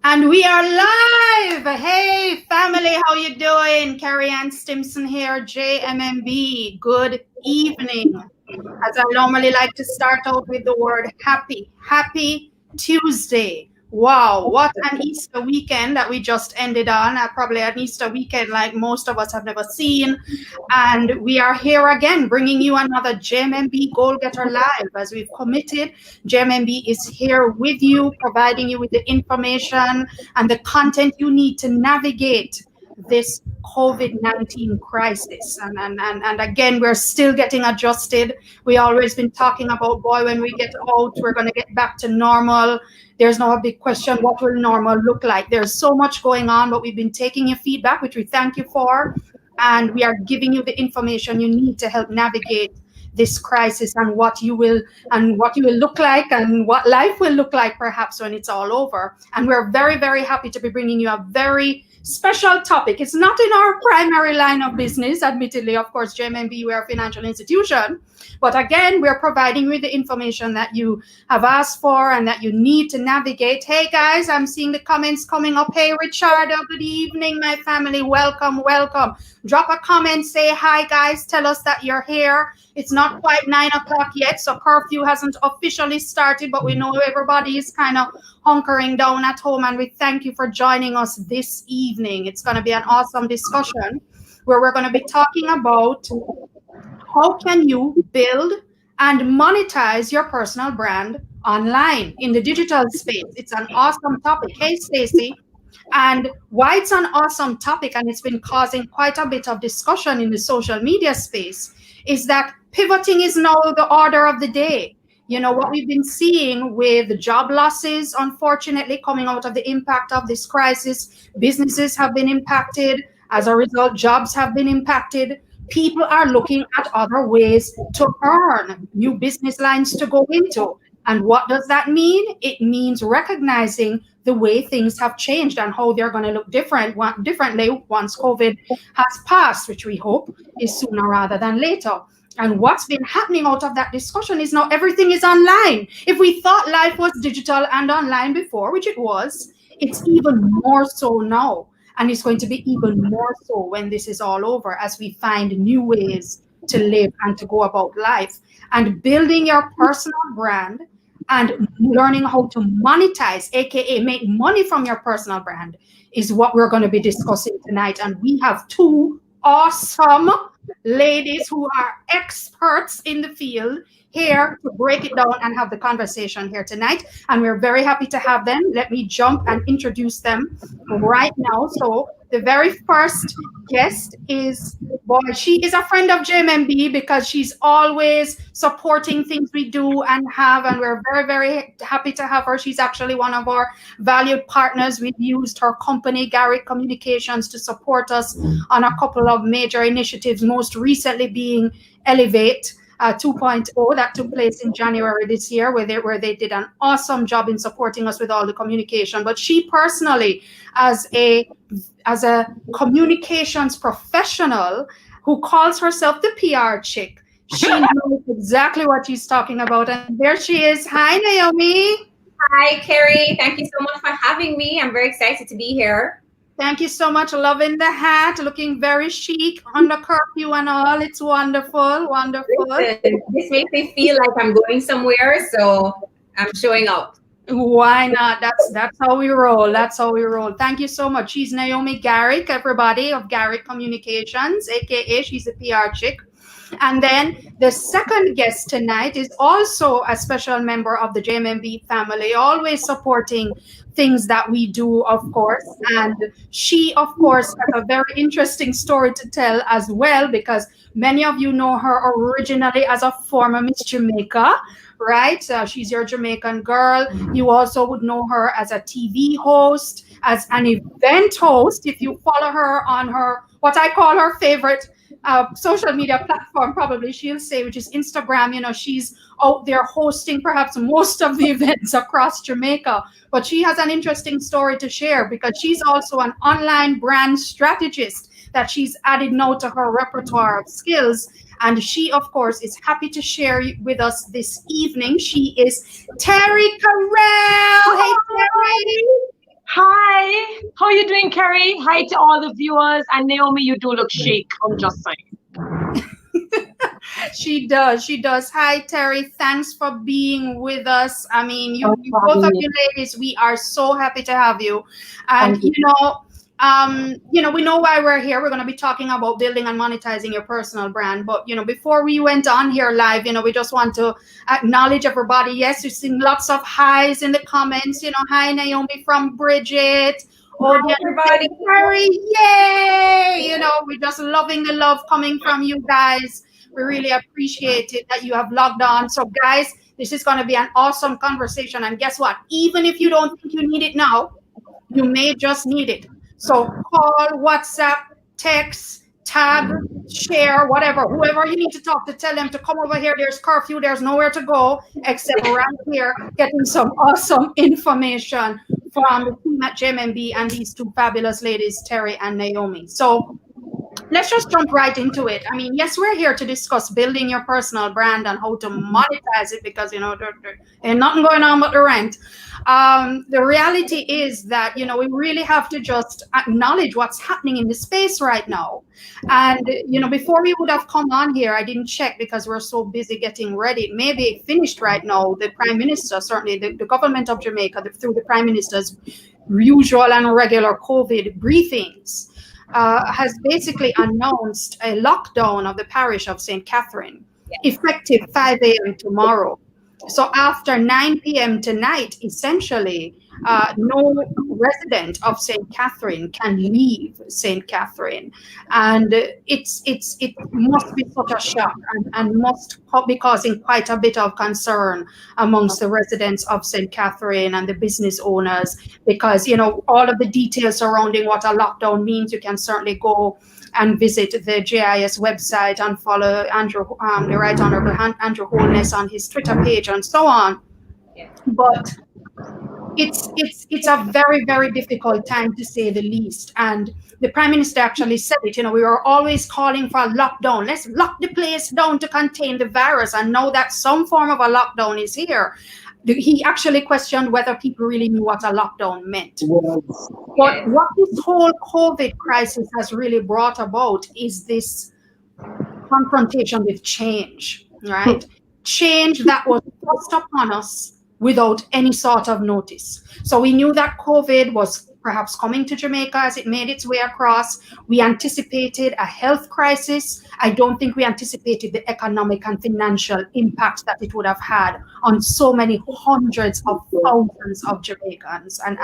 And we are live. Hey, family, how you doing? Carrie Ann Stimson here, JMMB. Good evening. As I normally like to start out with the word happy. Happy Tuesday. Wow, what an Easter weekend that we just ended on. Probably an Easter weekend like most of us have never seen. And we are here again, bringing you another JMMB Goal Getter Live. As we've committed, JMMB is here with you, providing you with the information and the content you need to navigate this COVID-19 crisis. And again, we're still getting adjusted. We always been talking about, boy, when we get out, we're going to get back to normal. There's now a big question, what will normal look like? There's so much going on, but we've been taking your feedback, which we thank you for. And we are giving you the information you need to help navigate this crisis and what you will look like and what life will look like perhaps when it's all over. And we're very, very happy to be bringing you a very special topic. It's not in our primary line of business, admittedly. Of course, JMMB, we're a financial institution. But again, we're providing you the information that you have asked for and that you need to navigate. Hey, guys, I'm seeing the comments coming up. Hey, Richard, good evening, my family. Welcome, welcome. Drop a comment, say hi, guys. Tell us that you're here. It's not quite 9 o'clock yet, so curfew hasn't officially started, but we know everybody is kind of hunkering down at home, and we thank you for joining us this evening. It's going to be an awesome discussion where we're going to be talking about how can you build and monetize your personal brand online in the digital space. It's an awesome topic. Hey, Stacey. And why it's an awesome topic, and it's been causing quite a bit of discussion in the social media space, is that pivoting is now the order of the day. You know, what we've been seeing with job losses, unfortunately, coming out of the impact of this crisis, businesses have been impacted. As a result, jobs have been impacted. People are looking at other ways to earn, new business lines to go into. And what does that mean? It means recognizing the way things have changed and how they're going to look differently once COVID has passed, which we hope is sooner rather than later. And what's been happening out of that discussion is now everything is online. If we thought life was digital and online before, which it was, it's even more so now. And it's going to be even more so when this is all over, as we find new ways to live and to go about life. And building your personal brand and learning how to monetize, aka make money from your personal brand, is what we're going to be discussing tonight. And we have two awesome ladies who are experts in the field here to break it down and have the conversation here tonight. And we're very happy to have them. Let me jump and introduce them right now. So the very first guest is, boy, she is a friend of JMMB because she's always supporting things we do and have, and we're very, very happy to have her. She's actually one of our valued partners. We've used her company, Garrick Communications, to support us on a couple of major initiatives, most recently being Elevate 2.0 that took place in January this year, where they did an awesome job in supporting us with all the communication. But she personally, as a communications professional who calls herself the PR chick, she knows exactly what she's talking about. And there she is. Hi, Naomi. Hi, Carrie. Thank you so much for having me. I'm very excited to be here. Thank you so much. Loving the hat, looking very chic on the curfew and all. It's wonderful, wonderful. Listen, this makes me feel like I'm going somewhere, so I'm showing up. Why not? That's how we roll. That's how we roll. Thank you so much. She's Naomi Garrick, everybody, of Garrick Communications, aka she's a PR chick. And then the second guest tonight is also a special member of the JMMB family, always supporting things that we do, of course. And she, of course, has a very interesting story to tell as well, because many of you know her originally as a former Miss Jamaica, right? She's your Jamaican girl. You also would know her as a TV host, as an event host. If you follow her on her, what I call her favorite social media platform, probably she'll say, which is Instagram. You know, she's out there hosting perhaps most of the events across Jamaica. But she has an interesting story to share because she's also an online brand strategist that she's added now to her repertoire of skills. And she, of course, is happy to share with us this evening. She is Terri Karelle. Hey, Terri. are you doing, Carrie? Hi to all the viewers. And Naomi, you do look chic. I'm just saying. She does. She does. Hi, Terry. Thanks for being with us. I mean, you both of you ladies, we are so happy to have you. And we know why we're here. We're going to be talking about building and monetizing your personal brand. But before we went on here live, we just want to acknowledge everybody. Yes, we've seen lots of highs in the comments. Hi, Naomi from Bridget. Oh, everybody, Terry, yay! We're just loving the love coming from you guys. We really appreciate it that you have logged on. So, guys, this is going to be an awesome conversation. And guess what? Even if you don't think you need it now, you may just need it. So call, WhatsApp, text, tag, share, whatever. Whoever you need to talk to, tell them to come over here. There's curfew. There's nowhere to go except right here, getting some awesome information from the team at JMMB and these two fabulous ladies, Terry and Naomi. So let's just jump right into it. I mean, yes, we're here to discuss building your personal brand and how to monetize it because, there ain't nothing going on but the rent. The reality is that, we really have to just acknowledge what's happening in the space right now. And, before we would have come on here, I didn't check because we're so busy getting ready. Maybe it finished right now. The Prime Minister, certainly the government of Jamaica, through the Prime Minister's usual and regular COVID briefings, has basically announced a lockdown of the parish of St. Catherine, effective 5 a.m. tomorrow. So after 9 p.m. tonight, essentially, no resident of St. Catherine can leave St. Catherine. And it must be such a shock and must be causing quite a bit of concern amongst the residents of St. Catherine and the business owners, because, all of the details surrounding what a lockdown means, you can certainly go and visit the JIS website and follow Andrew, the Right Honorable Andrew Holness on his Twitter page and so on. But it's a very, very difficult time, to say the least. And the Prime Minister actually said it, we were always calling for a lockdown. Let's lock the place down to contain the virus. And now that some form of a lockdown is here, he actually questioned whether people really knew what a lockdown meant. But what this whole COVID crisis has really brought about is this confrontation with change, right? Change that was forced upon us without any sort of notice. So we knew that COVID was perhaps coming to Jamaica as it made its way across. We anticipated a health crisis. I don't think we anticipated the economic and financial impact that it would have had on so many hundreds of thousands of Jamaicans and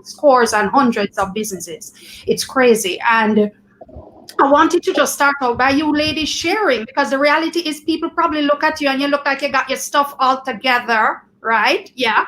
scores and hundreds of businesses. It's crazy. And I wanted to just start out by you ladies sharing, because the reality is people probably look at you and you look like you got your stuff all together, right? Yeah.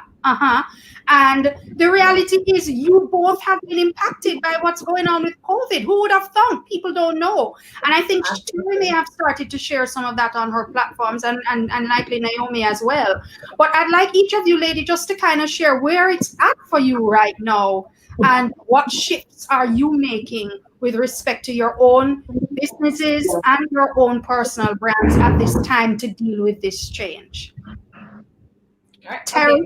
And the reality is you both have been impacted by what's going on with COVID. Who would have thought? People don't know. And I think Terri may have started to share some of that on her platforms and likely Naomi as well. But I'd like each of you ladies just to kind of share where it's at for you right now and what shifts are you making with respect to your own businesses and your own personal brands at this time to deal with this change. Terri,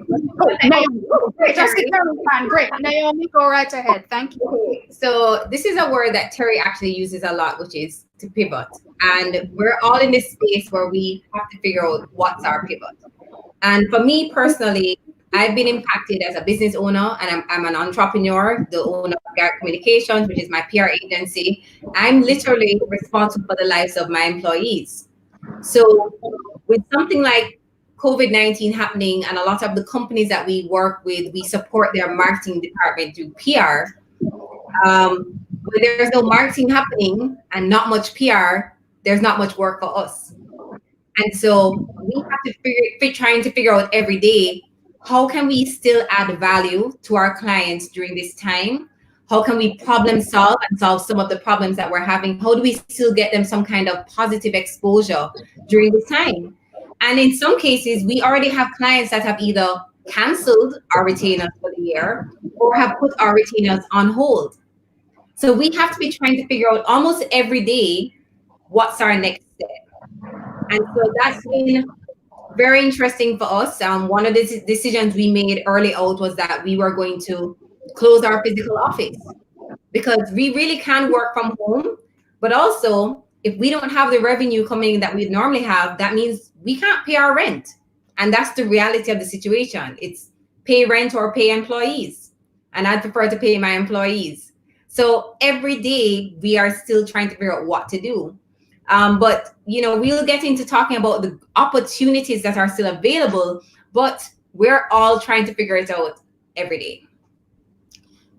great. Naomi, go right ahead. Thank you. Okay. So this is a word that Terri actually uses a lot, which is to pivot. And we're all in this space where we have to figure out what's our pivot. And for me personally, I've been impacted as a business owner, and I'm an entrepreneur, the owner of Garrick Communications, which is my PR agency. I'm literally responsible for the lives of my employees. So with something like COVID-19 happening, and a lot of the companies that we work with, we support their marketing department through PR. When there's no marketing happening and not much PR, there's not much work for us. And so we have to trying to figure out every day, how can we still add value to our clients during this time? How can we problem solve and solve some of the problems that we're having? How do we still get them some kind of positive exposure during this time? And in some cases, we already have clients that have either canceled our retainers for the year or have put our retainers on hold. So we have to be trying to figure out almost every day, what's our next step? And so that's been very interesting for us. One of the decisions we made early out was that we were going to close our physical office. because we really can work from home, but also if we don't have the revenue coming that we normally have, that means we can't pay our rent. And that's the reality of the situation. It's pay rent or pay employees. And I'd prefer to pay my employees. So every day we are still trying to figure out what to do. But, we'll get into talking about the opportunities that are still available, but we're all trying to figure it out every day.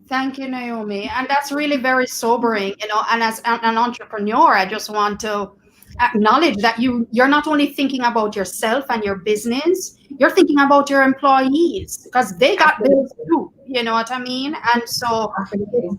Thank you, Naomi. And that's really very sobering, and as an entrepreneur, I just want to acknowledge that you're not only thinking about yourself and your business, you're thinking about your employees, because they got bills too. You know what I mean? And so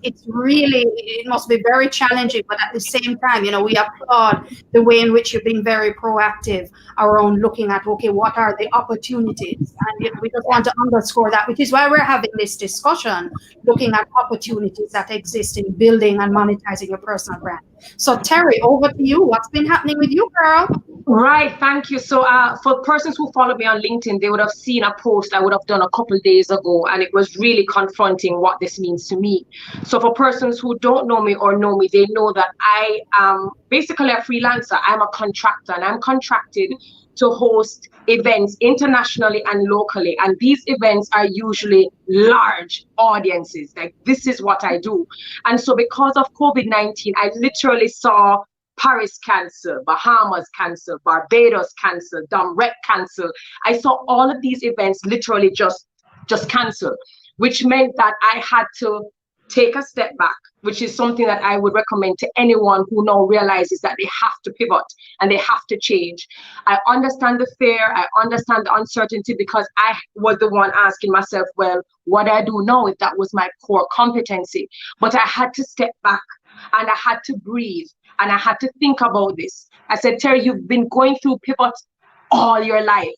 it must be very challenging, but at the same time, we applaud the way in which you've been very proactive around looking at, okay, what are the opportunities? And we just want to underscore that, which is why we're having this discussion, looking at opportunities that exist in building and monetizing your personal brand. So Terri, over to you. What's been happening with you, girl? Right, thank you. So for persons who follow me on LinkedIn, they would have seen a post I would have done a couple of days ago, and it was really confronting what this means to me. So for persons who don't know me or know me, they know that I am basically a freelancer. I'm a contractor, and I'm contracted to host events internationally and locally. And these events are usually large audiences. Like, this is what I do. And so because of COVID-19, I literally saw Paris cancel, Bahamas cancel, Barbados cancel, Domrep cancel. I saw all of these events literally just cancel, which meant that I had to take a step back, which is something that I would recommend to anyone who now realizes that they have to pivot and they have to change. I understand the fear, I understand the uncertainty, because I was the one asking myself, well, what do I do now if that was my core competency? But I had to step back and I had to breathe and I had to think about this. I said, Terri, you've been going through pivots all your life.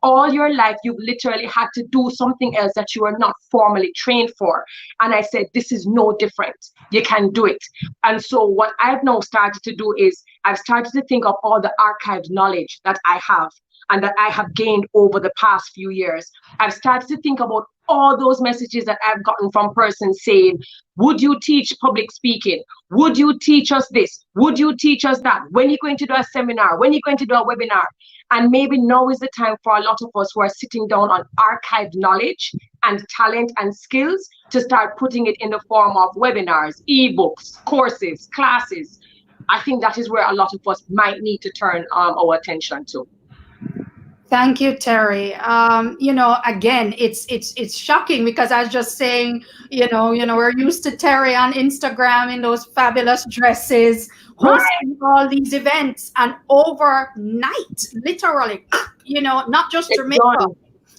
All your life, you've literally had to do something else that you are not formally trained for. And I said, this is no different. You can do it. And so what I've now started to do is I've started to think of all the archived knowledge that I have and that I have gained over the past few years. I've started to think about all those messages that I've gotten from persons saying, would you teach public speaking? Would you teach us this? Would you teach us that? When are you going to do a seminar? When are you going to do a webinar? And maybe now is the time for a lot of us who are sitting down on archived knowledge and talent and skills to start putting it in the form of webinars, ebooks, courses, classes. I think that is where a lot of us might need to turn our attention to. Thank you, Terri. Again, it's shocking, because I was just saying, we're used to Terri on Instagram in those fabulous dresses, hosting all these events, and overnight, literally, not just Jamaica,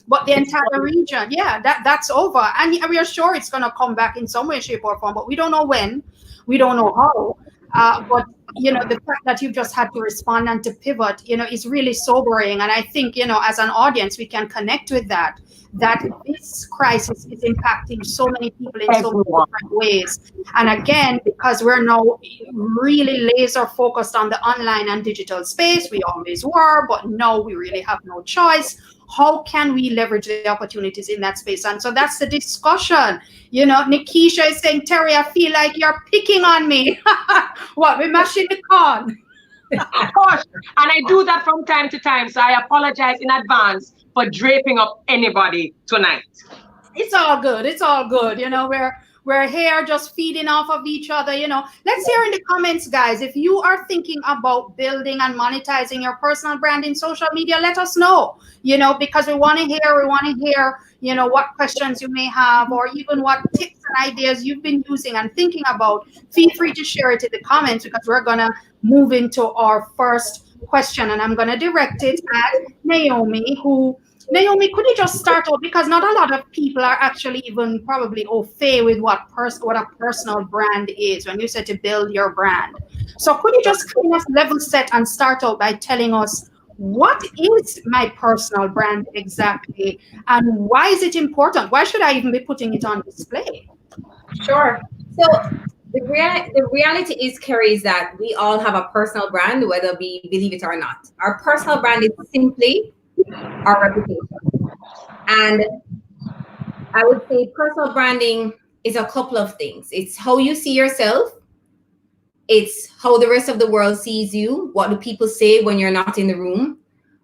but the entire region. Yeah, that's over. And we are sure it's going to come back in some way, shape, or form, but we don't know when, we don't know how. But the fact that you just had to respond and to pivot, is really sobering. And I think, as an audience, we can connect with that this crisis is impacting so many people in so many different ways. And again, because we're now really laser focused on the online and digital space, we always were, but now we really have no choice. How can we leverage the opportunities in that space? And so that's the discussion. Nikisha is saying, Terri, I feel like you're picking on me. What, we're mashing the corn? Gosh, and I do that from time to time. So I apologize in advance for draping up anybody tonight. It's all good. It's all good. We're here just feeding off of each other. Let's hear in the comments, guys. If you are thinking about building and monetizing your personal brand in social media, let us know, because we want to hear, what questions you may have, or even what tips and ideas you've been using and thinking about. Feel free to share it in the comments, because we're going to move into our first question, and I'm going to direct it at Naomi, Naomi, could you just start out, because not a lot of people are actually even probably au fait with what a personal brand is when you said to build your brand. So could you just kind of level set and start out by telling us, what is my personal brand exactly, and why is it important? Why should I even be putting it on display? Sure. So the reality is, Carrie, is that we all have a personal brand, whether we believe it or not. Our personal brand is simply our reputation. And I would say personal branding is a couple of things. It's how you see yourself. It's how the rest of the world sees you. What do people say when you're not in the room?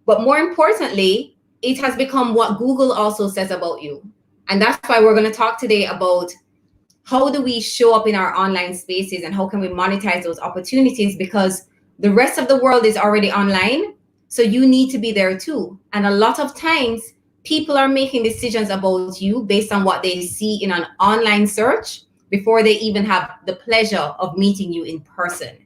But more importantly, it has become what Google also says about you. And that's why we're going to talk today about how do we show up in our online spaces and how can we monetize those opportunities, because the rest of the world is already online. So you need to be there too. And a lot of times people are making decisions about you based on what they see in an online search before they even have the pleasure of meeting you in person.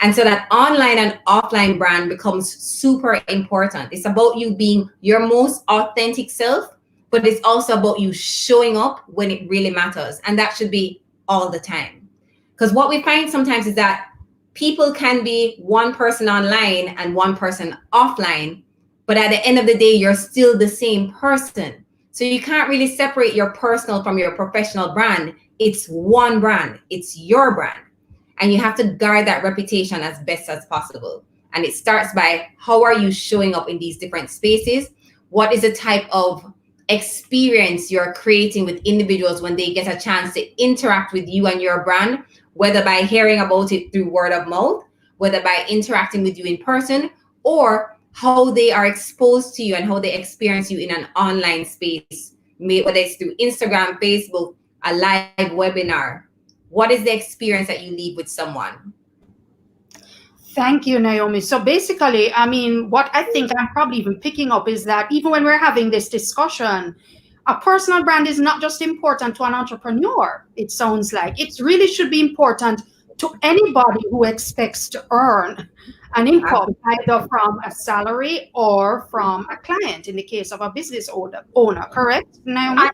And so that online and offline brand becomes super important. It's about you being your most authentic self, but it's also about you showing up when it really matters. And that should be all the time. Because what we find sometimes is that people can be one person online and one person offline, but at the end of the day, you're still the same person. So you can't really separate your personal from your professional brand. It's one brand. It's your brand. And you have to guard that reputation as best as possible. And it starts by how are you showing up in these different spaces? What is the type of experience you're creating with individuals when they get a chance to interact with you and your brand, whether by hearing about it through word of mouth, whether by interacting with you in person, or how they are exposed to you and how they experience you in an online space, whether it's through Instagram, Facebook, a live webinar. What is the experience that you leave with someone? Thank you, Naomi. So basically, I mean, what I think I'm probably even picking up is that even when we're having this discussion, a personal brand is not just important to an entrepreneur. It sounds like it really should be important to anybody who expects to earn an income, either from a salary or from a client, in the case of a business owner, correct, Naomi?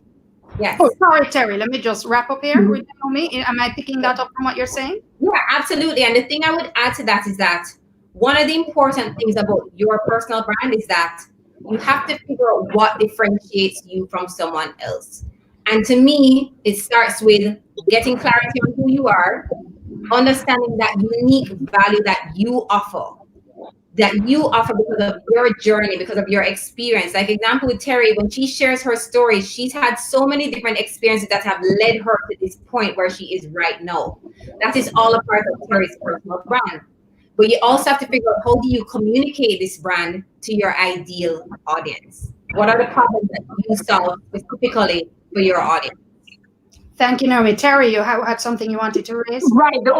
Yes. Oh, sorry, Terry. Let me just wrap up here with Naomi. Am I picking that up from what you're saying? Yeah, absolutely. And the thing I would add to that is that one of the important things about your personal brand is that you have to figure out what differentiates you from someone else. And to me, it starts with getting clarity on who you are, understanding that unique value that you offer because of your journey, because of your experience. Like example with Terri, when she shares her story, she's had so many different experiences that have led her to this point where she is right now. That is all a part of Terry's personal brand. But you also have to figure out, how do you communicate this brand to your ideal audience? What are the problems that you solve specifically for your audience? Thank you, Naomi. Terry, you had something you wanted to raise? Right. The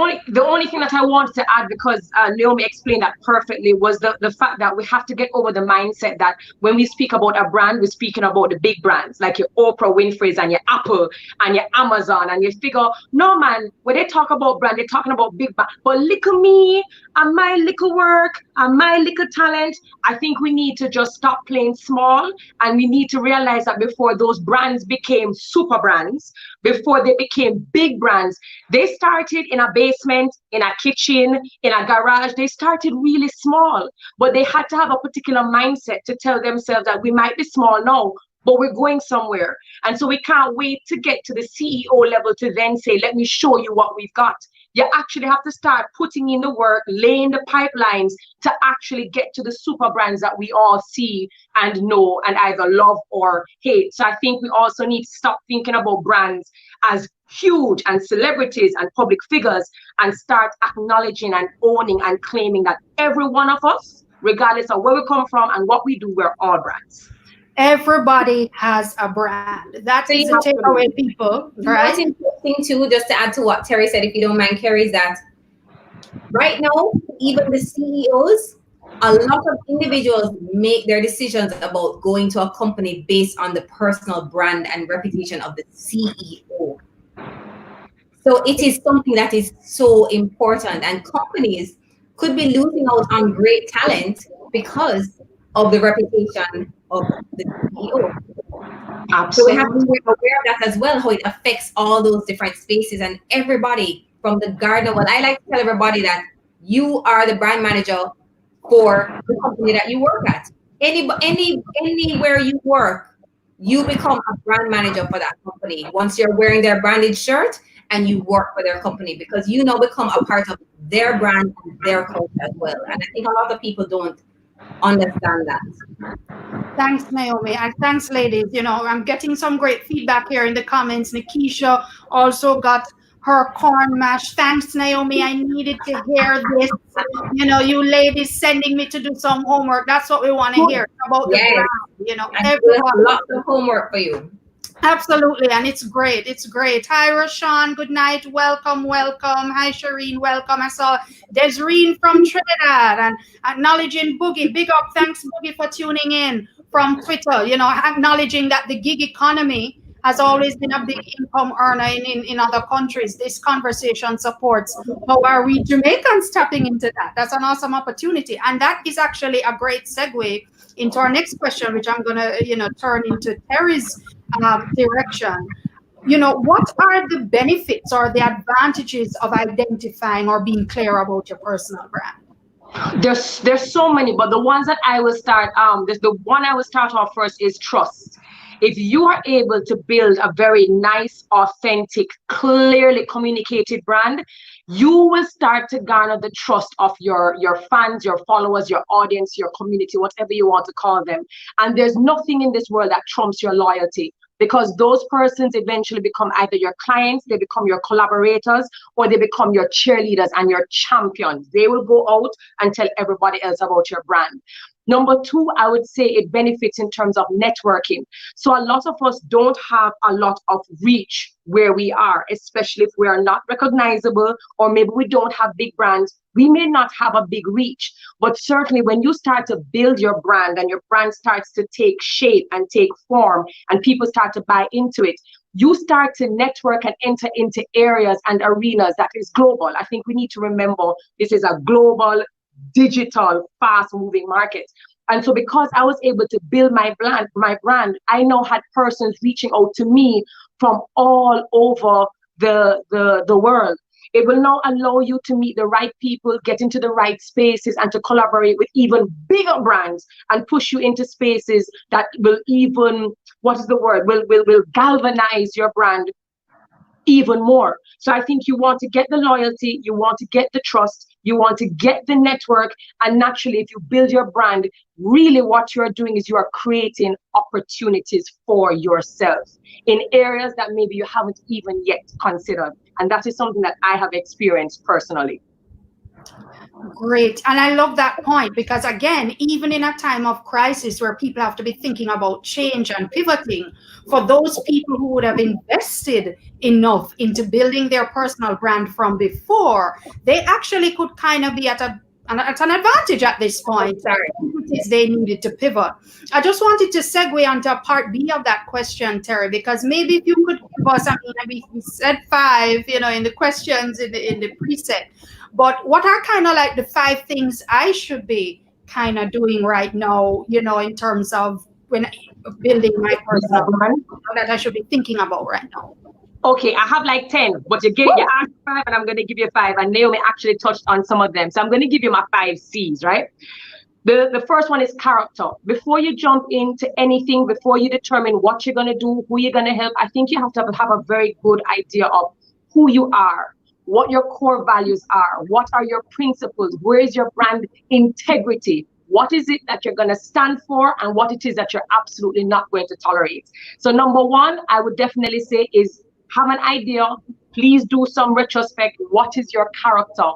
only thing that I wanted to add, because Naomi explained that perfectly, was the fact that we have to get over the mindset that when we speak about a brand, we're speaking about the big brands like your Oprah Winfrey's and your Apple and your Amazon, and you figure, no man, when they talk about brand, they're talking about big brand. But look at me and my little work and my little talent. I think we need to just stop playing small, and we need to realize that before those brands became super brands, before they became big brands, they started in a basement, in a kitchen, in a garage. They started really small, but they had to have a particular mindset to tell themselves that we might be small now, but we're going somewhere. And so we can't wait to get to the CEO level to then say, let me show you what we've got. You actually have to start putting in the work, laying the pipelines to actually get to the super brands that we all see and know and either love or hate. So I think we also need to stop thinking about brands as huge and celebrities and public figures, and start acknowledging and owning and claiming that every one of us, regardless of where we come from and what we do, we're all brands. Everybody has a brand. That is the takeaway, people. Right? What's interesting too, just to add to what Terri said, if you don't mind, Carrie, is that right now, even the CEOs, a lot of individuals make their decisions about going to a company based on the personal brand and reputation of the CEO. So it is something that is so important, and companies could be losing out on great talent because of the reputation of the CEO. Absolutely. So we have to be aware of that as well, how it affects all those different spaces and everybody from the gardener. Well, I like to tell everybody that you are the brand manager for the company that you work at. Anywhere you work, you become a brand manager for that company once you're wearing their branded shirt and you work for their company, because you now become a part of their brand and their culture as well. And I think a lot of people don't understand that. Thanks, Naomi, and thanks, ladies. I'm getting some great feedback here in the comments. Nikisha also got her corn mash. Thanks, Naomi. I needed to hear this. You ladies sending me to do some homework. That's what we want to hear about the Yes. brand. And we'll have lots of homework for you. Absolutely, and it's great. It's great. Hi, Rashawn. Good night. Welcome, welcome. Hi, Shireen. Welcome. I saw Desreen from Trinidad and acknowledging Boogie. Big up. Thanks, Boogie, for tuning in from Twitter. Acknowledging that the gig economy has always been a big income earner in other countries. This conversation supports how are we Jamaicans tapping into that. That's an awesome opportunity, and that is actually a great segue into our next question, which I'm gonna turn into Terry's direction. What are the benefits or the advantages of identifying or being clear about your personal brand? There's so many, but the ones that I will start the one I will start off first is trust. If you are able to build a very nice, authentic, clearly communicated brand, you will start to garner the trust of your fans, your followers, your audience, your community, whatever you want to call them. And there's nothing in this world that trumps your loyalty, because those persons eventually become either your clients, they become your collaborators, or they become your cheerleaders and your champions. They will go out and tell everybody else about your brand. Number two, I would say it benefits in terms of networking. So a lot of us don't have a lot of reach where we are, especially if we are not recognizable, or maybe we don't have big brands. We may not have a big reach, but certainly when you start to build your brand and your brand starts to take shape and take form and people start to buy into it, you start to network and enter into areas and arenas that is global. I think we need to remember this is a global, digital, fast-moving market. And so because I was able to build my brand, I now had persons reaching out to me from all over the world. It will now allow you to meet the right people, get into the right spaces, and to collaborate with even bigger brands and push you into spaces that will even, will galvanize your brand even more. So I think you want to get the loyalty, you want to get the trust, you want to get the network, and naturally, if you build your brand, really what you're doing is you are creating opportunities for yourself in areas that maybe you haven't even yet considered. And that is something that I have experienced personally. Great. And I love that point, because again, even in a time of crisis where people have to be thinking about change and pivoting, for those people who would have invested enough into building their personal brand from before, they actually could kind of be at an advantage at this point. They needed to pivot. I just wanted to segue onto part B of that question, Terry, because maybe if you could give us, we said 5, in the questions in the preset, but what are kind of like the 5 things I should be kind of doing right now, in terms of when building my personal brand that I should be thinking about right now? Okay, I have like 10, but you asked 5 and I'm going to give you 5. And Naomi actually touched on some of them. So I'm going to give you my 5 C's, right? The first one is character. Before you jump into anything, before you determine what you're going to do, who you're going to help, I think you have to have a very good idea of who you are, what your core values are, what are your principles, where is your brand integrity, what is it that you're going to stand for, and what it is that you're absolutely not going to tolerate. So number 1, I would definitely say is have an idea. Please do some retrospect. What is your character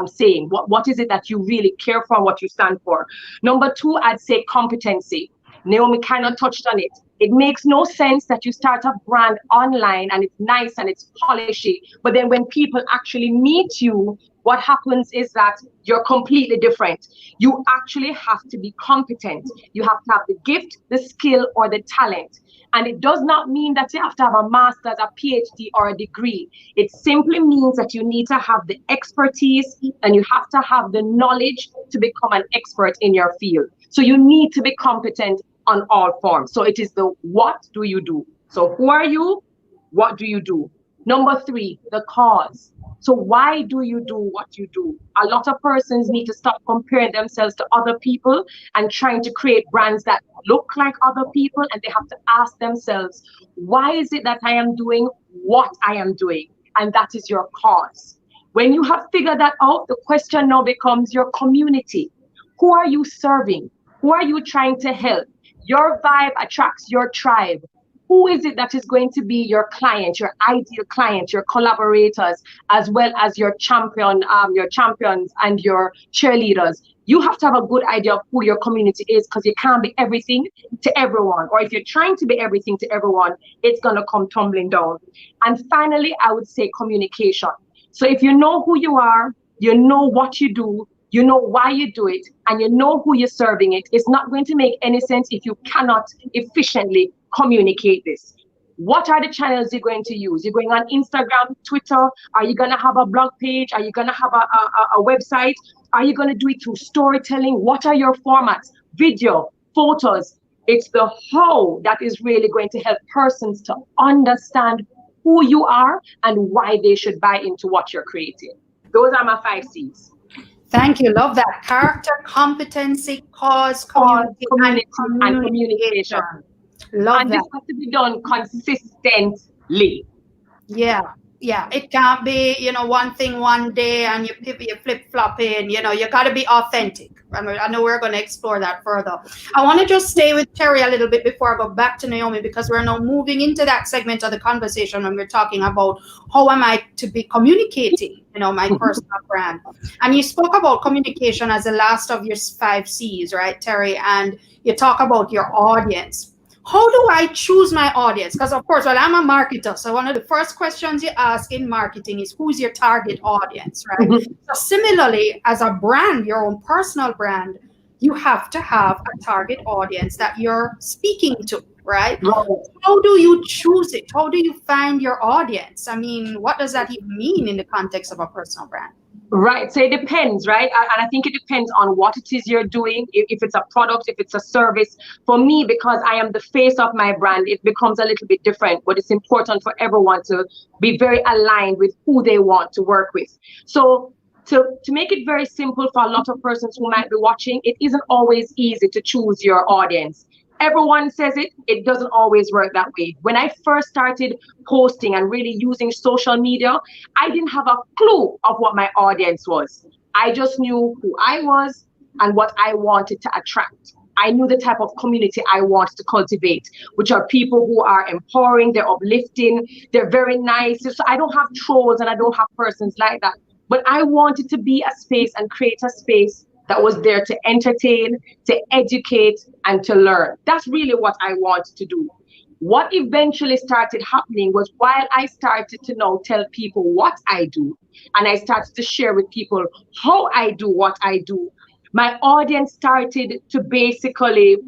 saying? What is it that you really care for and what you stand for? Number 2, I'd say competency. Naomi kind of touched on it. It makes no sense that you start a brand online and it's nice and it's polishy, but then when people actually meet you, what happens is that you're completely different. You actually have to be competent. You have to have the gift, the skill, or the talent. And it does not mean that you have to have a master's, a PhD, or a degree. It simply means that you need to have the expertise and you have to have the knowledge to become an expert in your field. So you need to be competent on all forms. So it is the what do you do? So who are you? What do you do? Number 3, the cause. So why do you do what you do? A lot of persons need to stop comparing themselves to other people and trying to create brands that look like other people, and they have to ask themselves, why is it that I am doing what I am doing? And that is your cause. When you have figured that out, the question now becomes your community. Who are you serving? Who are you trying to help? Your vibe attracts your tribe. Who is it that is going to be your client, your ideal client, your collaborators, as well as your champions and your cheerleaders? You have to have a good idea of who your community is, because you can't be everything to everyone. Or if you're trying to be everything to everyone, it's going to come tumbling down. And finally, I would say communication. So if you know who you are, you know what you do, you know why you do it, and you know who you're serving it, it's not going to make any sense if you cannot efficiently communicate this. What are the channels you're going to use? You're going on Instagram, Twitter? Are you going to have a blog page? Are you going to have a website? Are you going to do it through storytelling? What are your formats? Video, photos. It's the how that is really going to help persons to understand who you are and why they should buy into what you're creating. Those are my 5 C's. Thank you. Love that. Character, competency, cause, community, and communication. Love and that. This has to be done consistently. Yeah. It can't be, one thing one day and you flip-flop in. You got to be authentic. I know we're going to explore that further. I want to just stay with Terri a little bit before I go back to Naomi, because we're now moving into that segment of the conversation when we're talking about how am I to be communicating, my personal brand. And you spoke about communication as the last of your 5 C's, right, Terri? And you talk about your audience. How do I choose my audience? Because of course, I'm a marketer. So one of the first questions you ask in marketing is who's your target audience, right? Mm-hmm. So similarly, as a brand, your own personal brand, you have to have a target audience that you're speaking to, right? How do you choose it? How do you find your audience? I mean, what does that even mean in the context of a personal brand? Right. So it depends, right? And I think it depends on what it is you're doing. If it's a product, if it's a service. For me, because I am the face of my brand, it becomes a little bit different. But it's important for everyone to be very aligned with who they want to work with. So to make it very simple for a lot of persons who might be watching, it isn't always easy to choose your audience. Everyone says it doesn't always work that way. When I first started posting and really using social media, I didn't have a clue of what my audience was. I just knew who I was and what I wanted to attract. I knew the type of community I wanted to cultivate, which are people who are empowering, they're uplifting, they're very nice. So I don't have trolls and I don't have persons like that. But I wanted to be a space and create a space that was there to entertain, to educate, and to learn. That's really what I wanted to do. What eventually started happening was while I started to now tell people what I do, and I started to share with people how I do what I do, my audience started to basically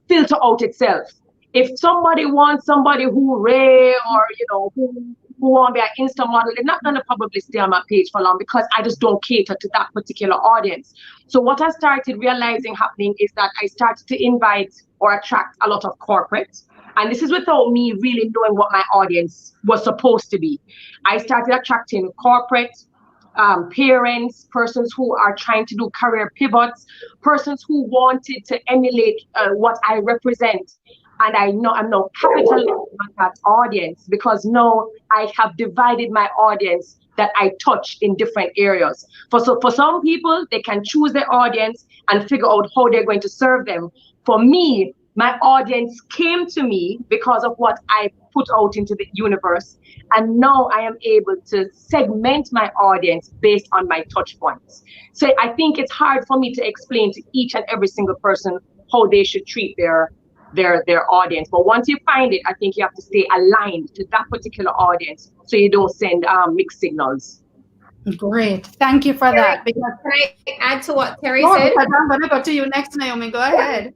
filter out itself. If somebody wants somebody who rare or, who want to be an Insta model, they're not going to probably stay on my page for long because I just don't cater to that particular audience. So what I started realizing happening is that I started to invite or attract a lot of corporates. And this is without me really knowing what my audience was supposed to be. I started attracting corporate parents, persons who are trying to do career pivots, persons who wanted to emulate what I represent. And I'm now capitalizing on that audience because now I have divided my audience that I touch in different areas. For some people, they can choose their audience and figure out how they're going to serve them. For me, my audience came to me because of what I put out into the universe. And now I am able to segment my audience based on my touch points. So I think it's hard for me to explain to each and every single person how they should treat their audience. But once you find it, I think you have to stay aligned to that particular audience so you don't send mixed signals. Great. Thank you for that. Can I add to what Terri said? I'm going to go to you next, Naomi. Go ahead.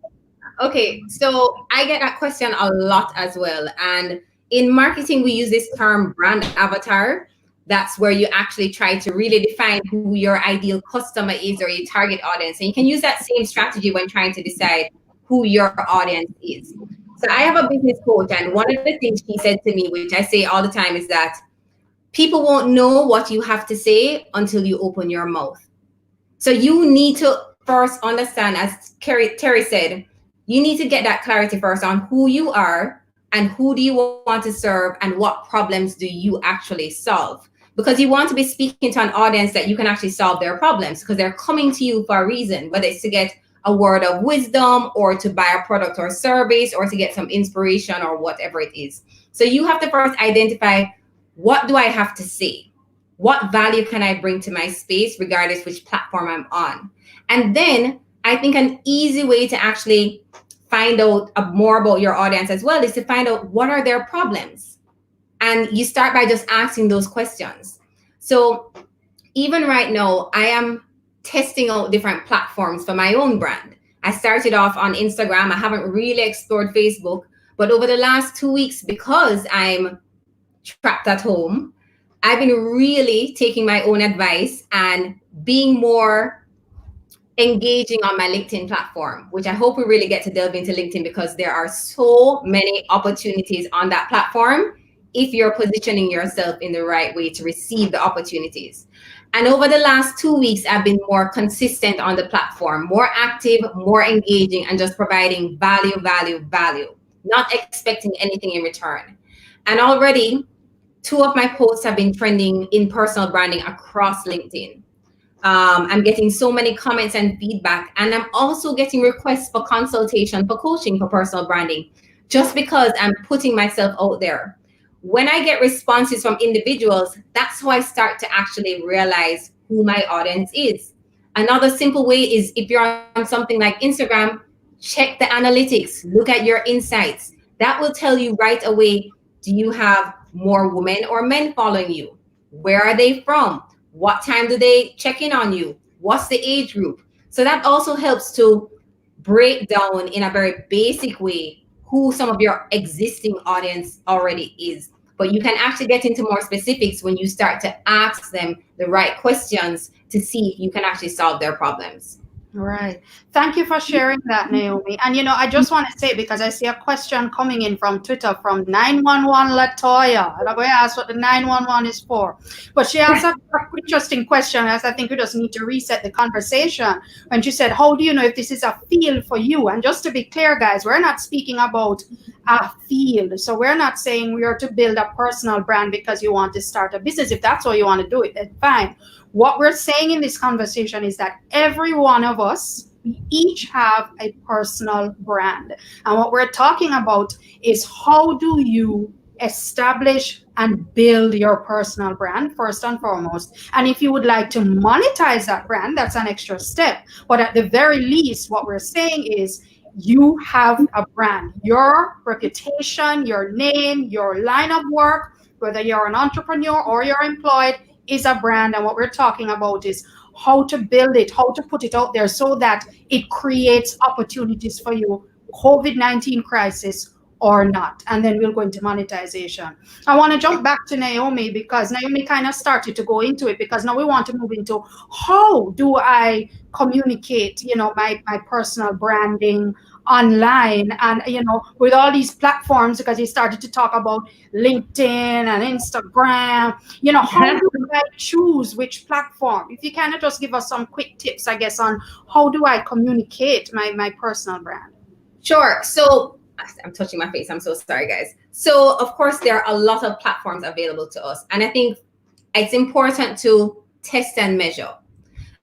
Okay, so I get that question a lot as well. And in marketing, we use this term brand avatar. That's where you actually try to really define who your ideal customer is or your target audience. And you can use that same strategy when trying to decide who your audience is. So I have a business coach, and one of the things she said to me, which I say all the time, is that people won't know what you have to say until you open your mouth. So you need to first understand, as Terri said, you need to get that clarity first on who you are and who do you want to serve and what problems do you actually solve. because you want to be speaking to an audience that you can actually solve their problems, because they're coming to you for a reason, whether it's to get a word of wisdom or to buy a product or service or to get some inspiration or whatever it is. So you have to first identify, what do I have to say? What value can I bring to my space, regardless which platform I'm on? And then I think an easy way to actually find out more about your audience as well is to find out what are their problems. And you start by just asking those questions. So even right now, I am testing out different platforms for my own brand. I started off on Instagram. I haven't really explored Facebook, but over the last 2 weeks, because I'm trapped at home, I've been really taking my own advice and being more engaging on my LinkedIn platform, which I hope we really get to delve into LinkedIn, because there are so many opportunities on that platform if you're positioning yourself in the right way to receive the opportunities. And over the last 2 weeks, I've been more consistent on the platform, more active, more engaging, and just providing value, not expecting anything in return. And already 2 of my posts have been trending in personal branding across LinkedIn. I'm getting so many comments and feedback, and I'm also getting requests for consultation, for coaching, for personal branding, just because I'm putting myself out there. When I get responses from individuals, that's how I start to actually realize who my audience is. Another simple way is, if you're on something like Instagram, check the analytics, look at your insights. That will tell you right away, do you have more women or men following you? Where are they from? What time do they check in on you? What's the age group? So that also helps to break down in a very basic way who some of your existing audience already is. But you can actually get into more specifics when you start to ask them the right questions to see if you can actually solve their problems. Right. Thank you for sharing that, Naomi. And, I just want to say, because I see a question coming in from Twitter from 911 Latoya. And I'm going to ask what the 911 is for. But she asked an interesting question, as I think we just need to reset the conversation. When she said, how do you know if this is a field for you? And just to be clear, guys, we're not speaking about a field. So we're not saying we are to build a personal brand because you want to start a business. If that's how you want to do it, then fine. What we're saying in this conversation is that every one of us, we each have a personal brand. And what we're talking about is, how do you establish and build your personal brand first and foremost? And if you would like to monetize that brand, that's an extra step. But at the very least, what we're saying is, you have a brand. Your reputation, your name, your line of work, whether you're an entrepreneur or you're employed, is a brand. And what we're talking about is how to build it, how to put it out there so that it creates opportunities for you, COVID-19 crisis or not. And then we'll go into monetization. I want to jump back to Naomi, because Naomi kind of started to go into it, because now we want to move into, how do I communicate, my personal branding online, and with all these platforms, because he started to talk about LinkedIn and Instagram. How do I choose which platform? If you kind of just give us some quick tips, I guess, on how do I communicate my personal brand. Sure. So I'm touching my face, I'm so sorry, guys. So of course there are a lot of platforms available to us, and I think it's important to test and measure.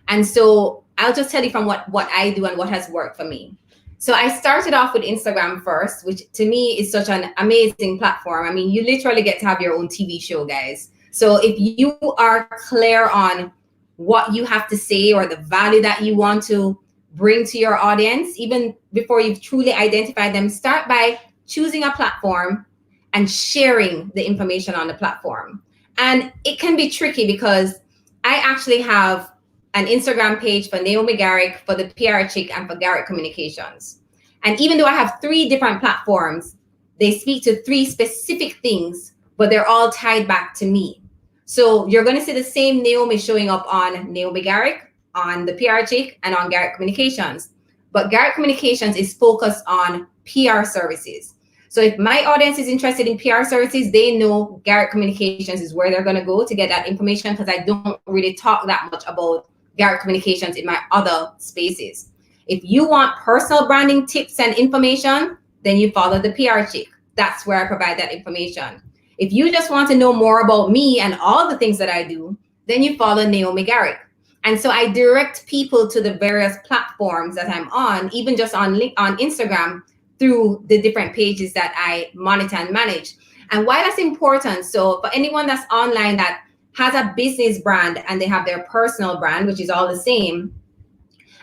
And so I'll just tell you from what I do and what has worked for me. So I started off with Instagram first, which to me is such an amazing platform. I mean, you literally get to have your own TV show, guys. So if you are clear on what you have to say or the value that you want to bring to your audience, even before you've truly identified them, start by choosing a platform and sharing the information on the platform. And it can be tricky, because I actually have an Instagram page for Naomi Garrick, for the PR Chick, and for Garrick Communications. And even though I have 3 different platforms, they speak to 3 specific things, but they're all tied back to me. So you're going to see the same Naomi showing up on Naomi Garrick, on the PR Chick, and on Garrick Communications. But Garrick Communications is focused on PR services. So if my audience is interested in PR services, they know Garrick Communications is where they're going to go to get that information, because I don't really talk that much about Garrick Communications in my other spaces. If you want personal branding tips and information, then you follow the PR Chick. That's where I provide that information. If you just want to know more about me and all the things that I do, then you follow Naomi Garrick. And so I direct people to the various platforms that I'm on, even just on Instagram, through the different pages that I monitor and manage. And why that's important, so for anyone that's online that has a business brand and they have their personal brand, which is all the same,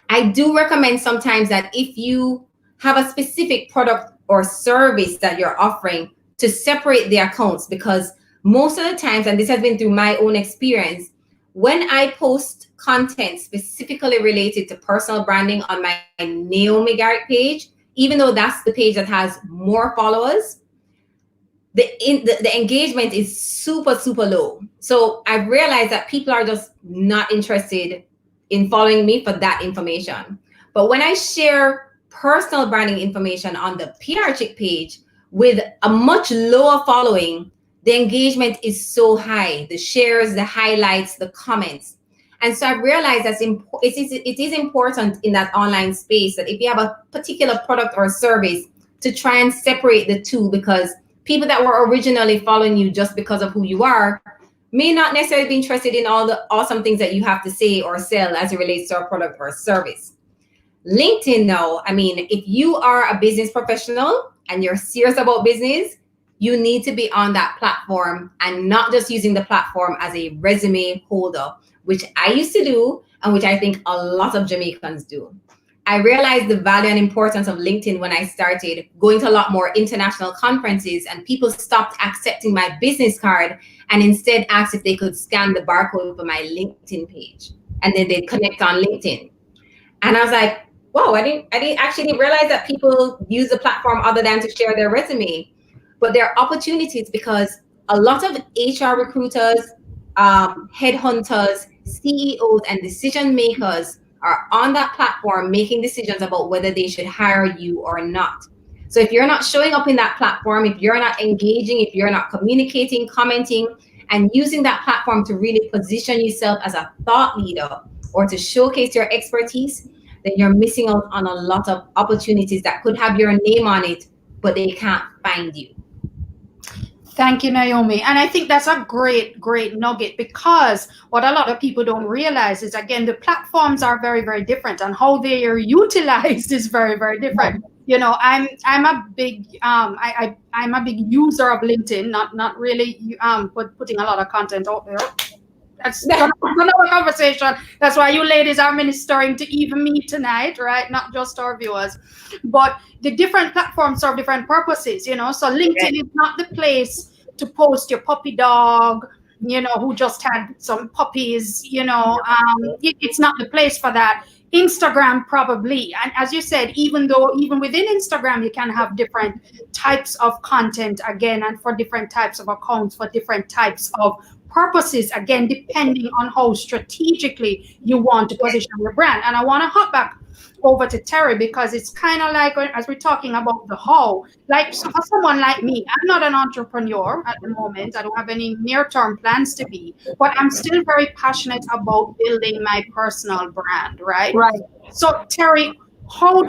I do recommend sometimes that if you have a specific product or service that you're offering, to separate the accounts, because most of the times, and this has been through my own experience, when I post content specifically related to personal branding on my Naomi Garrick page, even though that's the page that has more followers, the engagement is super, super low. So I've realized that people are just not interested in following me for that information. But when I share personal branding information on the PR Chick page with a much lower following, the engagement is so high, the shares, the highlights, the comments. And so I realized that it is important in that online space that if you have a particular product or service, to try and separate the two, because people that were originally following you just because of who you are may not necessarily be interested in all the awesome things that you have to say or sell as it relates to a product or a service. LinkedIn now, I mean, if you are a business professional and you're serious about business, you need to be on that platform and not just using the platform as a resume holder, which I used to do and which I think a lot of Jamaicans do. I realized the value and importance of LinkedIn when I started going to a lot more international conferences, and people stopped accepting my business card and instead asked if they could scan the barcode for my LinkedIn page, and then they'd connect on LinkedIn. And I was like, whoa, I didn't actually realize that people use the platform other than to share their resume. But there are opportunities because a lot of HR recruiters, headhunters, CEOs, and decision makers are on that platform making decisions about whether they should hire you or not. So if you're not showing up in that platform, if you're not engaging, if you're not communicating, commenting, and using that platform to really position yourself as a thought leader or to showcase your expertise, then you're missing out on a lot of opportunities that could have your name on it, but they can't find you. Thank you, Naomi. And I think that's a great, great nugget, because what a lot of people don't realize is, again, the platforms are very, very different, and how they are utilized is very, very different. You know, I'm a big I'm a big user of LinkedIn, not really but putting a lot of content out there. That's another conversation. That's why you ladies are ministering to even me tonight, right? Not just our viewers. But the different platforms serve different purposes, you know. So LinkedIn is not the place to post your puppy dog, you know, who just had some puppies, you know. It's not the place for that. Instagram probably. And as you said, even within Instagram, you can have different types of content, again, and for different types of accounts, for different types of purposes, again, depending on how strategically you want to position your brand. And I want to hop back over to Terri, because it's kind of like, as we're talking about the how, like, so for someone like me, I'm not an entrepreneur at the moment. I don't have any near-term plans to be, but I'm still very passionate about building my personal brand, right? Right. So Terri, how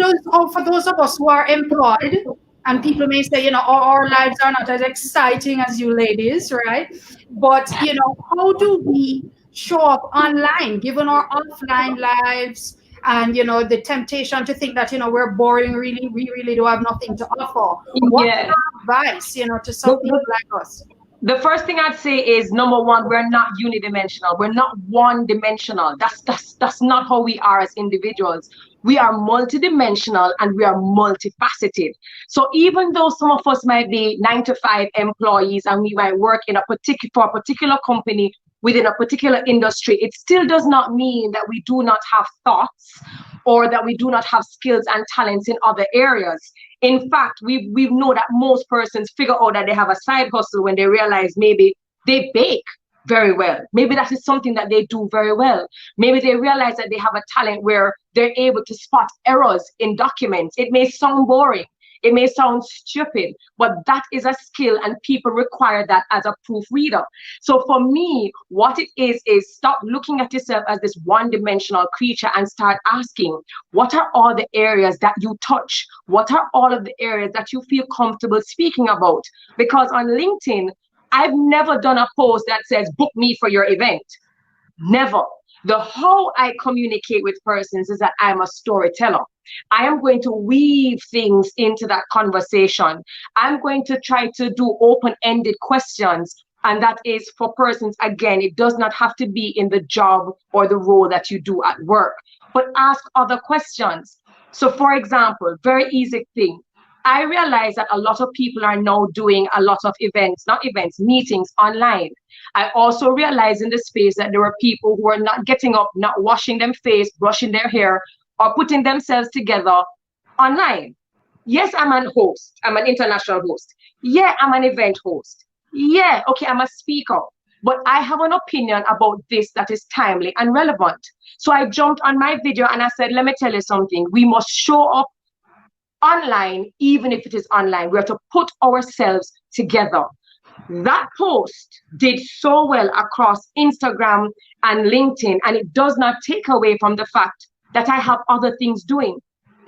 for those of us who are employed, and people may say, you know, our lives are not as exciting as you ladies, right? But, you know, how do we show up online, given our offline lives, and, you know, the temptation to think that, you know, we're boring, we really do have nothing to offer? What's your advice, you know, to some people like us? The first thing I'd say is, number one, we're not unidimensional. We're not one-dimensional. That's not how we are as individuals. We are multidimensional and we are multifaceted. So even though some of us might be 9-to-5 employees and we might work in for a particular company within a particular industry, it still does not mean that we do not have thoughts or that we do not have skills and talents in other areas. In fact, we know that most persons figure out that they have a side hustle when they realize maybe they bake very well. Maybe that is something that they do very well. Maybe they realize that they have a talent where they're able to spot errors in documents. It may sound boring. It may sound stupid, but that is a skill and people require that as a proofreader. So for me, what it is stop looking at yourself as this one-dimensional creature and start asking, what are all the areas that you touch? What are all of the areas that you feel comfortable speaking about? Because on LinkedIn, I've never done a post that says, book me for your event. Never. The how I communicate with persons is that I'm a storyteller. I am going to weave things into that conversation. I'm going to try to do open-ended questions. And that is for persons, again, it does not have to be in the job or the role that you do at work, but ask other questions. So for example, very easy thing. I realize that a lot of people are now doing a lot of meetings online. I also realize in the space that there are people who are not getting up, not washing their face, brushing their hair, or putting themselves together online. Yes, I'm an host. I'm an international host. Yeah, I'm an event host. Yeah, okay, I'm a speaker. But I have an opinion about this that is timely and relevant. So I jumped on my video and I said, let me tell you something. We must show up online, even if it is online. We have to put ourselves together. That post did so well across Instagram and LinkedIn, and it does not take away from the fact that I have other things doing.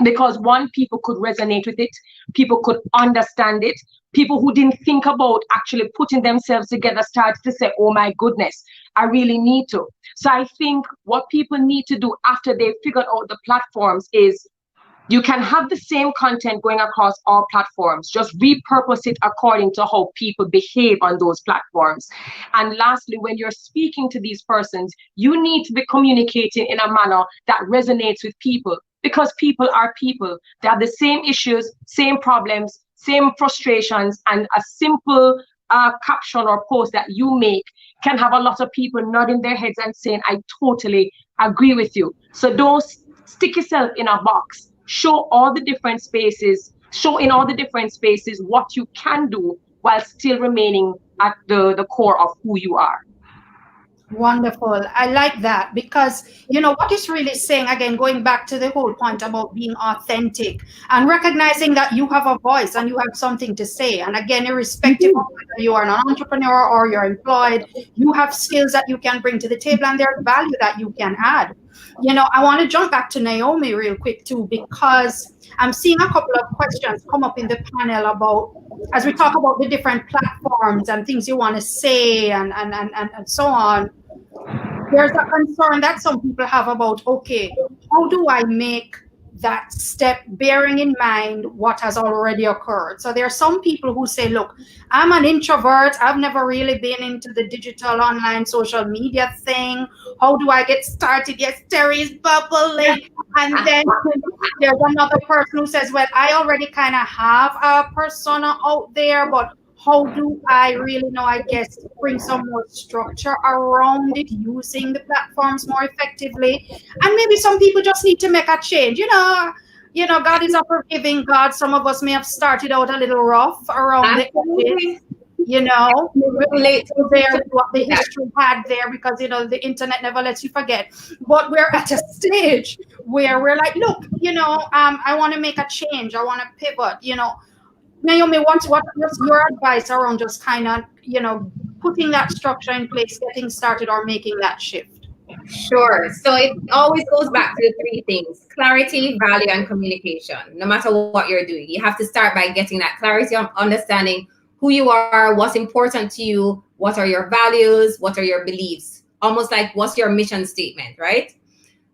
Because one, people could resonate with it, people could understand it, people who didn't think about actually putting themselves together started to say, oh my goodness, I really need to. So I think what people need to do after they've figured out the platforms is you can have the same content going across all platforms, just repurpose it according to how people behave on those platforms. And lastly, when you're speaking to these persons, you need to be communicating in a manner that resonates with people, because people are people. They have the same issues, same problems, same frustrations, and a simple caption or post that you make can have a lot of people nodding their heads and saying, I totally agree with you. So don't stick yourself in a box. Show all the different spaces, show in all the different spaces what you can do while still remaining at the core of who you are. Wonderful. I like that because, you know, what it's really saying, again, going back to the whole point about being authentic and recognizing that you have a voice and you have something to say. And again, irrespective of whether you are an entrepreneur or you're employed, you have skills that you can bring to the table and there's value that you can add. You know, I want to jump back to Naomi real quick too, because I'm seeing a couple of questions come up in the panel about, as we talk about the different platforms and things you want to say and so on. There's a concern that some people have about, okay, how do I make that step bearing in mind what has already occurred? So there are some people who say, look, I'm an introvert. I've never really been into the digital online social media thing. How do I get started? Yes, Terry's bubbling. And then there's another person who says, well, I already kind of have a persona out there, but how do I really know, I guess, bring some more structure around it, using the platforms more effectively? And maybe some people just need to make a change. You know, God is a forgiving God. Some of us may have started out a little rough around the edges. You know, relate to there what the history had there, because you know the internet never lets you forget. But we're at a stage where we're like, look, you know, I want to make a change. I want to pivot. You know, Naomi, what's your advice around just kind of, you know, putting that structure in place, getting started, or making that shift? Sure. So it always goes back to the three things: clarity, value, and communication. No matter what you're doing, you have to start by getting that clarity on understanding who you are, what's important to you, what are your values, what are your beliefs, almost like what's your mission statement, right?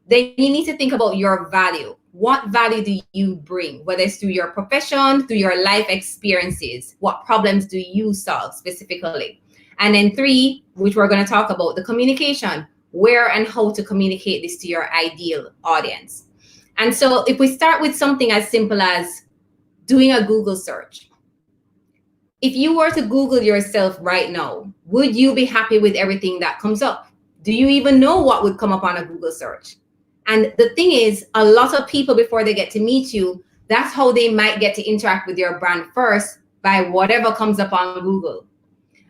Then you need to think about your value. What value do you bring, whether it's through your profession, through your life experiences? What problems do you solve specifically? And then three, which we're going to talk about, the communication, where and how to communicate this to your ideal audience. And so if we start with something as simple as doing a Google search, if you were to Google yourself right now, would you be happy with everything that comes up? Do you even know what would come up on a Google search? And the thing is, a lot of people, before they get to meet you, that's how they might get to interact with your brand first, by whatever comes up on Google.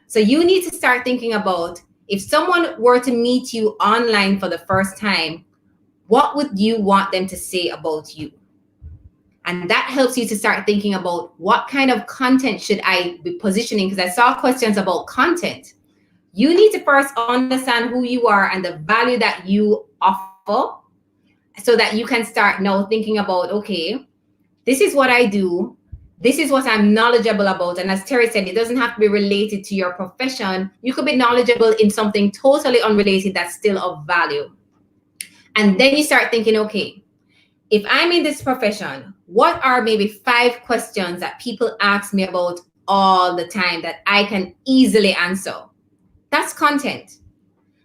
So you need to start thinking about, if someone were to meet you online for the first time, what would you want them to say about you? And that helps you to start thinking about what kind of content should I be positioning? Because I saw questions about content. You need to first understand who you are and the value that you offer, so that you can start now thinking about, okay, this is what I do. This is what I'm knowledgeable about. And as Terri said, it doesn't have to be related to your profession. You could be knowledgeable in something totally unrelated that's still of value. And then you start thinking, okay, if I'm in this profession, what are maybe 5 questions that people ask me about all the time that I can easily answer? That's content.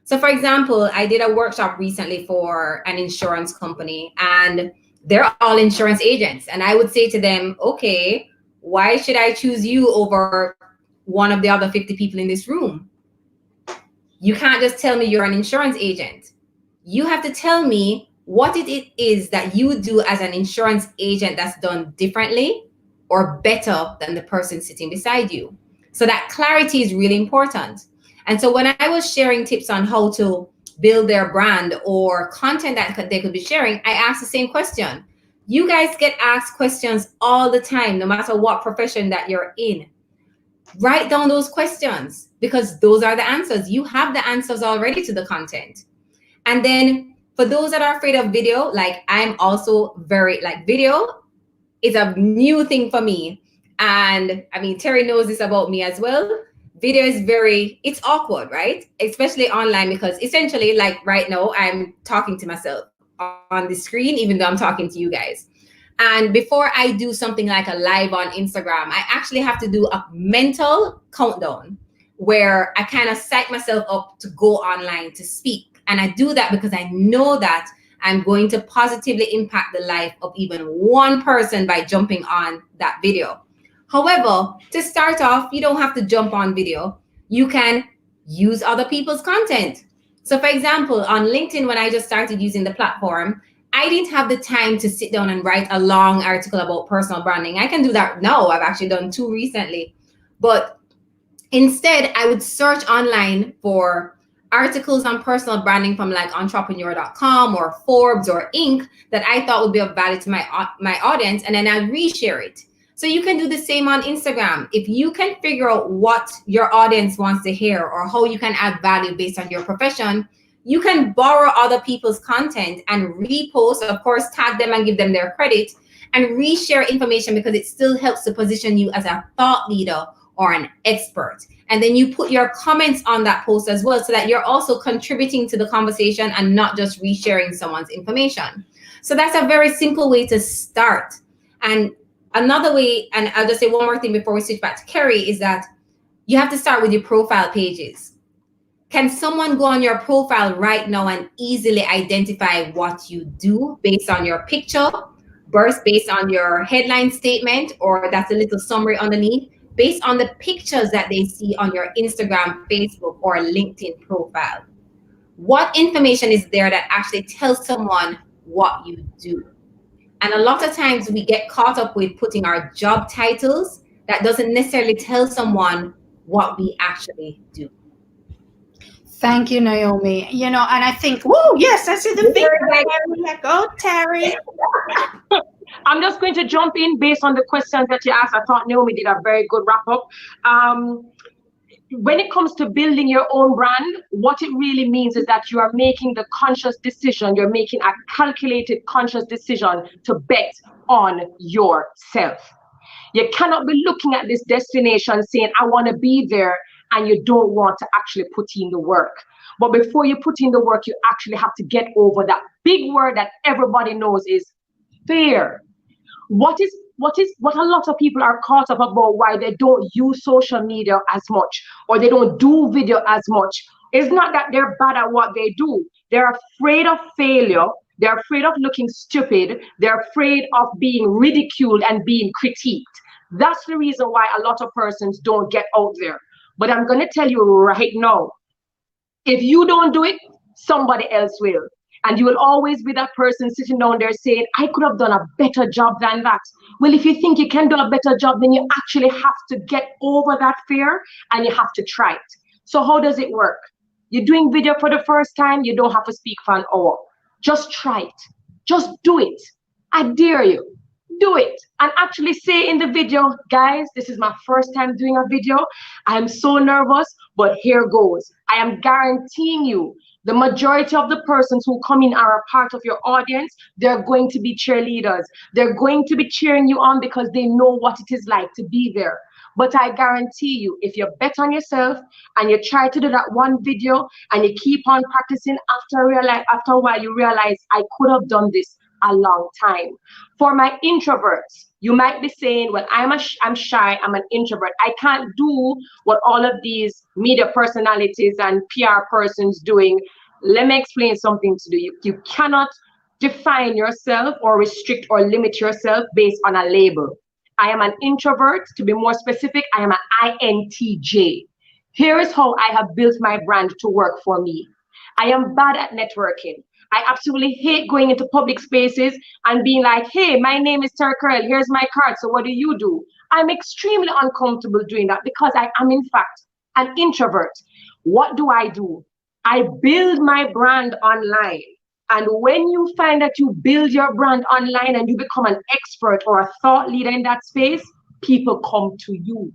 So for example, I did a workshop recently for an insurance company, and they're all insurance agents. And I would say to them, okay, why should I choose you over one of the other 50 people in this room? You can't just tell me you're an insurance agent. You have to tell me what it is that you do as an insurance agent that's done differently or better than the person sitting beside you. So that clarity is really important. And so when I was sharing tips on how to build their brand or content that they could be sharing, I asked the same question. You guys get asked questions all the time, no matter what profession that you're in. Write down those questions because those are the answers. You have the answers already to the content. And then for those that are afraid of video, like I'm also very, like video is a new thing for me. And I mean, Terri knows this about me as well. Video is it's awkward, right? Especially online, because essentially like right now I'm talking to myself on the screen, even though I'm talking to you guys. And before I do something like a live on Instagram, I actually have to do a mental countdown where I kind of psych myself up to go online to speak. And I do that because I know that I'm going to positively impact the life of even one person by jumping on that video. However, to start off, you don't have to jump on video. You can use other people's content. So for example, on LinkedIn, when I just started using the platform, I didn't have the time to sit down and write a long article about personal branding. I can do that now. I've actually done 2 recently. But instead, I would search online for articles on personal branding from like entrepreneur.com or Forbes or Inc. that I thought would be of value to my audience, and then I'd reshare it. So you can do the same on Instagram. If you can figure out what your audience wants to hear or how you can add value based on your profession, you can borrow other people's content and repost, of course, tag them and give them their credit, and reshare information because it still helps to position you as a thought leader or an expert. And then you put your comments on that post as well, so that you're also contributing to the conversation and not just resharing someone's information. So that's a very simple way to start. And another way, and I'll just say one more thing before we switch back to Carrie, is that you have to start with your profile pages. Can someone go on your profile right now and easily identify what you do based on your picture, based on your headline statement, or that's a little summary underneath, based on the pictures that they see on your Instagram, Facebook, or LinkedIn profile? What information is there that actually tells someone what you do? And a lot of times we get caught up with putting our job titles that doesn't necessarily tell someone what we actually do. Thank you, Naomi. And I think, whoa, yes, I see the finger. Go, Terri. I'm just going to jump in based on the questions that you asked. I thought Naomi did a very good wrap up. When it comes to building your own brand, what it really means is that you are making the conscious decision, you're making a calculated conscious decision to bet on yourself. You cannot be looking at this destination saying, I want to be there, and you don't want to actually put in the work. But before you put in the work, you actually have to get over that big word that everybody knows is fear. What a lot of people are caught up about why they don't use social media as much or they don't do video as much. It's not that they're bad at what they do. They're afraid of failure. They're afraid of looking stupid. They're afraid of being ridiculed and being critiqued. That's the reason why a lot of persons don't get out there. But I'm going to tell you right now, if you don't do it, somebody else will. And you will always be that person sitting down there saying, I could have done a better job than that. Well, if you think you can do a better job, then you actually have to get over that fear and you have to try it. So how does it work? You're doing video for the first time, you don't have to speak for an hour. Just try it. Just do it. I dare you. Do it and actually say in the video, guys, this is my first time doing a video. I am so nervous, but here goes. I am guaranteeing you, The majority of the persons who come in are a part of your audience. They're going to be cheerleaders. They're going to be cheering you on because they know what it is like to be there. But I guarantee you, if you bet on yourself and you try to do that one video and you keep on practicing, after a while you realize I could have done this a long time. For my introverts, you might be saying, well, I'm shy, I'm an introvert. I can't do what all of these media personalities and PR persons doing. Let me explain something to you. You cannot define yourself or restrict or limit yourself based on a label. I am an introvert. To be more specific, I am an INTJ. Here is how I have built my brand to work for me. I am bad at networking. I absolutely hate going into public spaces and being like, hey, my name is Terri Karelle, here's my card, so what do you do? I'm extremely uncomfortable doing that because I am, in fact, an introvert. What do? I build my brand online. And when you find that you build your brand online and you become an expert or a thought leader in that space, people come to you.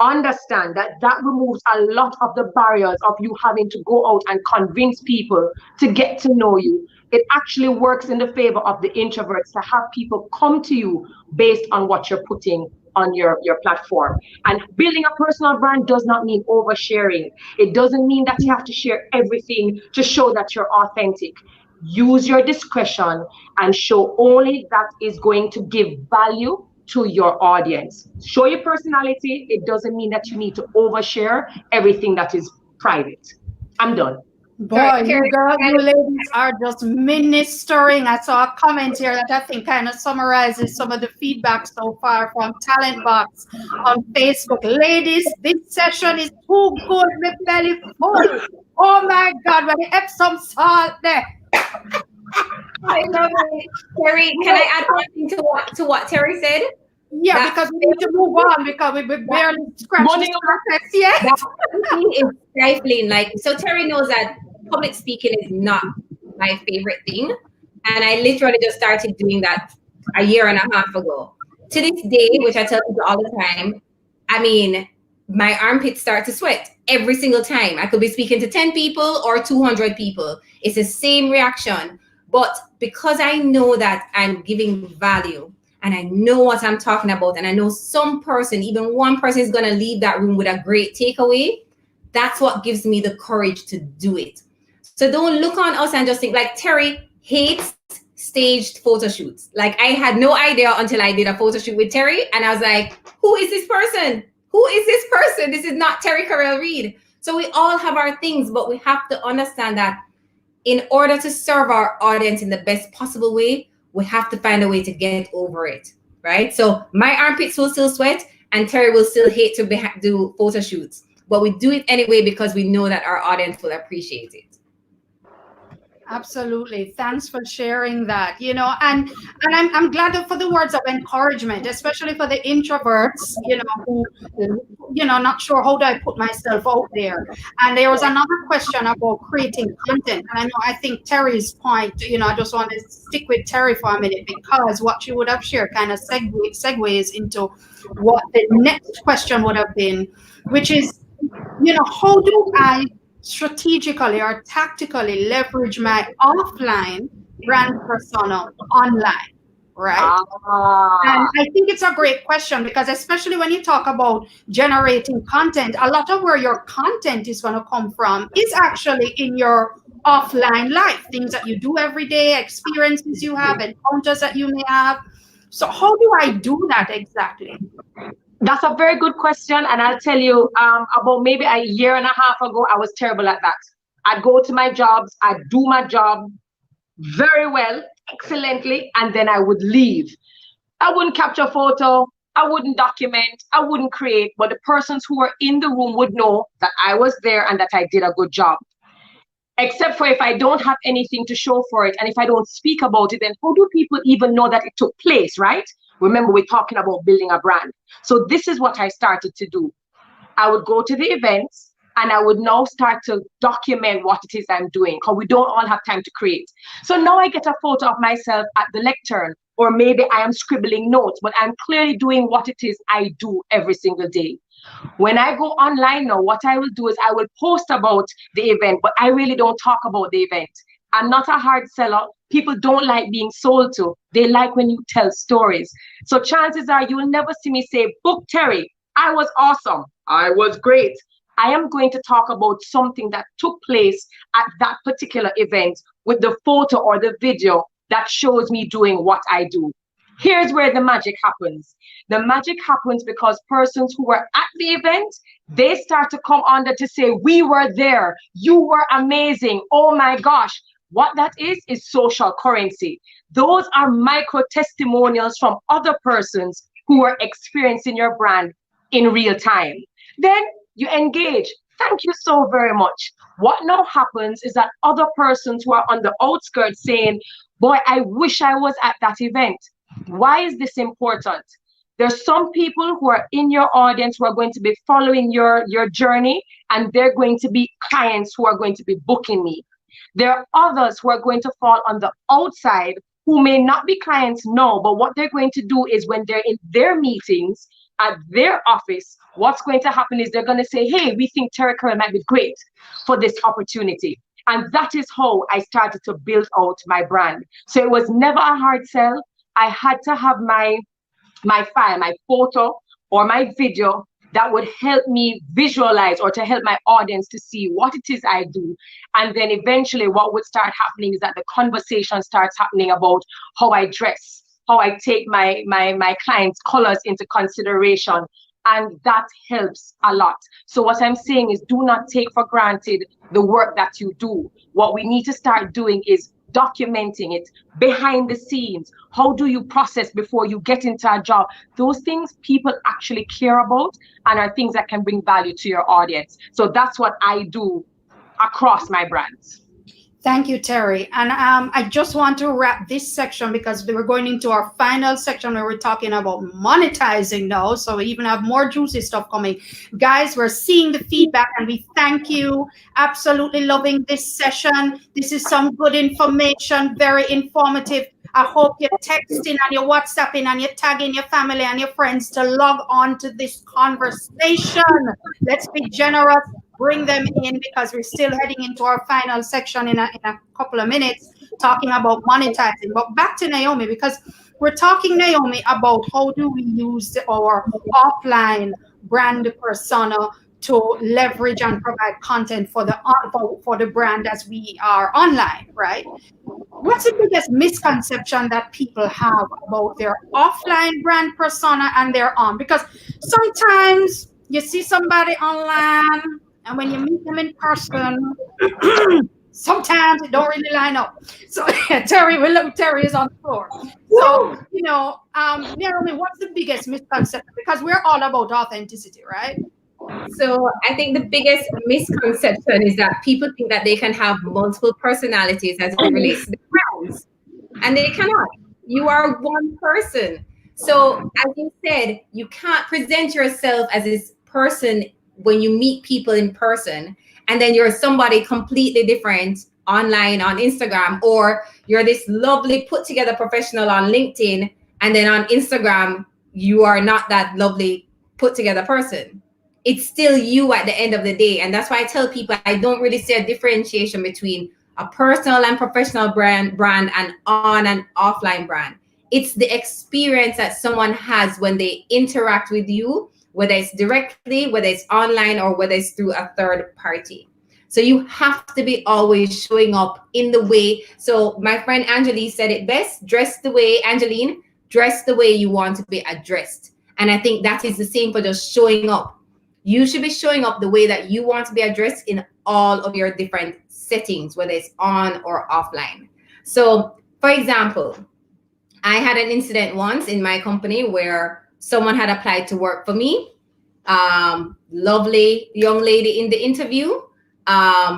Understand that removes a lot of the barriers of you having to go out and convince people to get to know you. It actually works in the favor of the introverts to have people come to you based on what you're putting on your platform. And building a personal brand does not mean oversharing. It doesn't mean that you have to share everything to show that you're authentic. Use your discretion and show only that is going to give value to your audience. Show your personality. It doesn't mean that you need to overshare everything that is private. I'm done. Boy, you ladies are just ministering. I saw a comment here that I think kind of summarizes some of the feedback so far from Talent Box on Facebook. Ladies, this session is too good. My belly full. Oh my God, when you have some salt there. I love it. Terri, can I add one thing to what Terri said? Yeah, because we need to move on because we barely scratched the surface yet. That is stifling. Like, so Terri knows that public speaking is not my favorite thing. And I literally just started doing that a year and a half ago. To this day, which I tell people all the time, I mean, my armpits start to sweat every single time. I could be speaking to 10 people or 200 people. It's the same reaction. But because I know that I'm giving value and I know what I'm talking about, and I know some person, even one person, is going to leave that room with a great takeaway, that's what gives me the courage to do it. So don't look on us and just think like Terri hates staged photo shoots. Like I had no idea until I did a photo shoot with Terri and I was like, who is this person? Who is this person? This is not Terri Karelle Reid. So we all have our things, but we have to understand that in order to serve our audience in the best possible way, we have to find a way to get over it, right? So my armpits will still sweat and Terri will still hate to do photo shoots, but we do it anyway because we know that our audience will appreciate it. Absolutely. Thanks for sharing that. You know, and I'm glad for the words of encouragement, especially for the introverts, you know, who, you know, not sure how do I put myself out there. And there was another question about creating content. And I think Terri's point, you know, I just want to stick with Terri for a minute because what you would have shared kind of segues into what the next question would have been, which is, you know, how do I strategically or tactically leverage my offline brand persona online, right? And I think it's a great question because especially when you talk about generating content, a lot of where your content is going to come from is actually in your offline life, things that you do every day, experiences you have, encounters that you may have. So how do I do that exactly? That's a very good question. And I'll tell you, about maybe a year and a half ago, I was terrible at that. I'd go to my jobs, I'd do my job very well, excellently, and then I would leave. I wouldn't capture a photo, I wouldn't document, I wouldn't create, but the persons who were in the room would know that I was there and that I did a good job. Except for if I don't have anything to show for it, and if I don't speak about it, then how do people even know that it took place, right? Remember, we're talking about building a brand. So this is what I started to do. I would go to the events and I would now start to document what it is I'm doing because we don't all have time to create. So now I get a photo of myself at the lectern, or maybe I am scribbling notes, but I'm clearly doing what it is I do every single day. When I go online now, what I will do is I will post about the event, but I really don't talk about the event. I'm not a hard seller. People don't like being sold to. They like when you tell stories. So chances are you will never see me say, book Terri, I was awesome. I was great. I am going to talk about something that took place at that particular event with the photo or the video that shows me doing what I do. Here's where the magic happens. The magic happens because persons who were at the event, they start to come under to say, we were there. You were amazing. Oh my gosh. What that is social currency. Those are micro testimonials from other persons who are experiencing your brand in real time. Then you engage. Thank you so very much. What now happens is that other persons who are on the outskirts saying, boy, I wish I was at that event. Why is this important? There's some people who are in your audience who are going to be following your journey, and they're going to be clients who are going to be booking me. There are others who are going to fall on the outside who may not be clients now, but what they're going to do is when they're in their meetings at their office, what's going to happen is they're going to say, hey, we think Terri Karelle might be great for this opportunity. And that is how I started to build out my brand. So it was never a hard sell. I had to have my file, my photo or my video that would help me visualize or to help my audience to see what it is I do. And then eventually what would start happening is that the conversation starts happening about how I dress, how I take my clients' colors into consideration. And that helps a lot. So what I'm saying is do not take for granted the work that you do. What we need to start doing is documenting it behind the scenes. How do you process before you get into a job? Those things people actually care about and are things that can bring value to your audience. So that's what I do across my brands. Thank you, Terri. And I just want to wrap this section because we're going into our final section where we're talking about monetizing now. So we even have more juicy stuff coming. Guys, we're seeing the feedback and we thank you. Absolutely loving this session. This is some good information, very informative. I hope you're texting and you're WhatsApping and you're tagging your family and your friends to log on to this conversation. Let's be generous. Bring them in because we're still heading into our final section in a couple of minutes talking about monetizing. But back to Naomi, because we're talking, Naomi, about how do we use our offline brand persona to leverage and provide content for the brand as we are online, right? What's the biggest misconception that people have about their offline brand persona and their on? Because sometimes you see somebody online, and when you meet them in person, sometimes it don't really line up. So Terri is on the floor. So, Naomi, what's the biggest misconception? Because we're all about authenticity, right? So I think the biggest misconception is that people think that they can have multiple personalities as it relates to their brands. And they cannot. You are one person. So as you said, you can't present yourself as this person when you meet people in person, and then you're somebody completely different online on Instagram, or you're this lovely put together professional on LinkedIn, and then on Instagram, you are not that lovely put together person. It's still you at the end of the day. And that's why I tell people I don't really see a differentiation between a personal and professional brand and on and offline brand. It's the experience that someone has when they interact with you, whether it's directly, whether it's online, or whether it's through a third party. So you have to be always showing up in the way. So my friend Angeline said it best, dress the way you want to be addressed. And I think that is the same for just showing up. You should be showing up the way that you want to be addressed in all of your different settings, whether it's on or offline. So for example, I had an incident once in my company where someone had applied to work for me. Lovely young lady in the interview.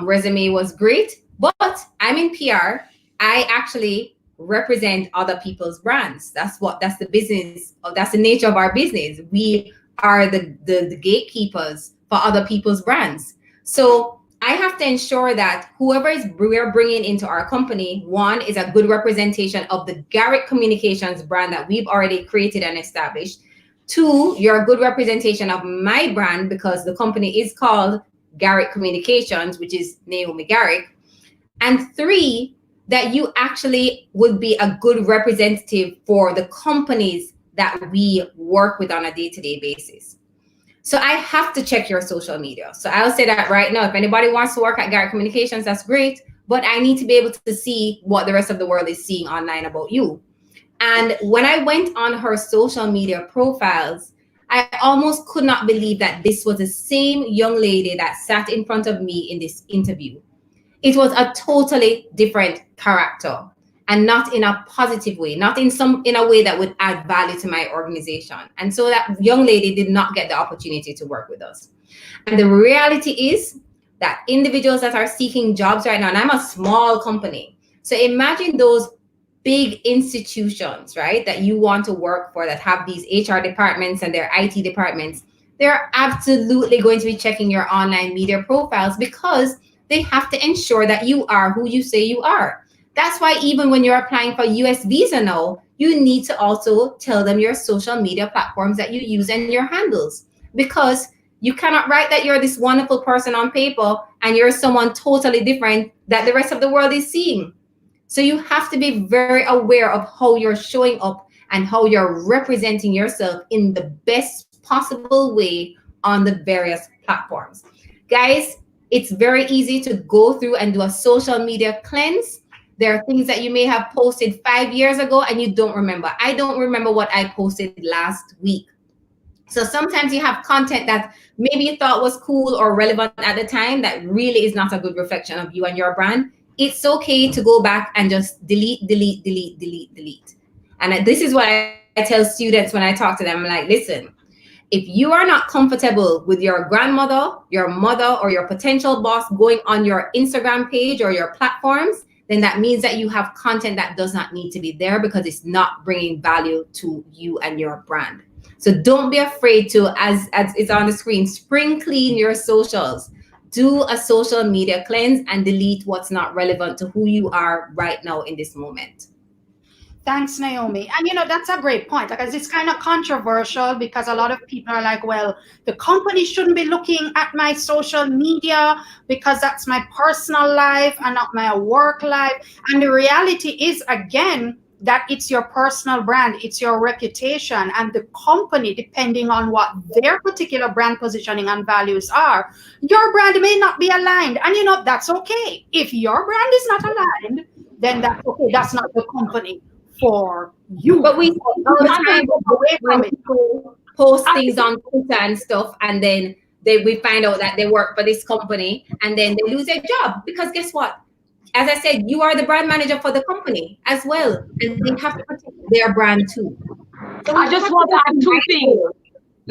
Resume was great, but I'm in PR. I actually represent other people's brands. That's the business. That's the nature of our business. We are the gatekeepers for other people's brands. So I have to ensure that whoever we're bringing into our company, one, is a good representation of the Garrick Communications brand that we've already created and established. 2, you're a good representation of my brand because the company is called Garrick Communications, which is Naomi Garrick. And 3, that you actually would be a good representative for the companies that we work with on a day-to-day basis. So I have to check your social media. So I'll say that right now. If anybody wants to work at Garrick Communications, that's great. But I need to be able to see what the rest of the world is seeing online about you. And when I went on her social media profiles, I almost could not believe that this was the same young lady that sat in front of me in this interview. It was a totally different character, and not in a positive way, not in a way that would add value to my organization. And so that young lady did not get the opportunity to work with us. And the reality is that individuals that are seeking jobs right now, and I'm a small company, so imagine those big institutions, right, that you want to work for, that have these HR departments and their IT departments. They're absolutely going to be checking your online media profiles because they have to ensure that you are who you say you are. That's why even when you're applying for US visa now, you need to also tell them your social media platforms that you use and your handles, because you cannot write that you're this wonderful person on paper and you're someone totally different that the rest of the world is seeing. So you have to be very aware of how you're showing up and how you're representing yourself in the best possible way on the various platforms. Guys, it's very easy to go through and do a social media cleanse. There are things that you may have posted 5 years ago and you don't remember. I don't remember what I posted last week. So sometimes you have content that maybe you thought was cool or relevant at the time that really is not a good reflection of you and your brand. It's okay to go back and just delete. And this is what I tell students when I talk to them. I'm like, listen, if you are not comfortable with your grandmother, your mother, or your potential boss going on your Instagram page or your platforms, then that means that you have content that does not need to be there because it's not bringing value to you and your brand. So don't be afraid to, as it's on the screen, spring clean your socials. Do a social media cleanse and delete what's not relevant to who you are right now in this moment. Thanks, Naomi. And that's a great point, because it's kind of controversial because a lot of people are like, well, the company shouldn't be looking at my social media because that's my personal life and not my work life. And the reality is, again, that it's your personal brand, it's your reputation, and the company, depending on what their particular brand positioning and values are, your brand may not be aligned. And that's okay. If your brand is not aligned, then that's okay. That's not the company for you. But we all the time when people post things on Twitter and stuff, and then we find out that they work for this company, and then they lose their job because guess what? As I said, you are the brand manager for the company as well, and they have to protect their brand too. So I just want to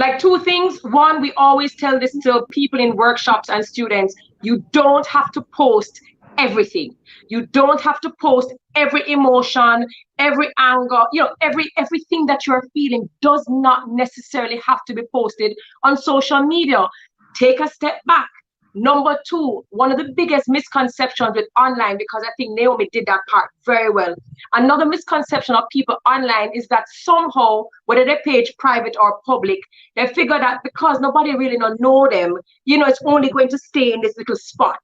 add two things. One, we always tell this to people in workshops and students: you don't have to post everything. You don't have to post every emotion, every anger, everything that you're feeling does not necessarily have to be posted on social media. Take a step back. Number 2, one of the biggest misconceptions with online, because I think Naomi did that part very well. Another misconception of people online is that somehow, whether their page private or public, they figure that because nobody really know them, it's only going to stay in this little spot.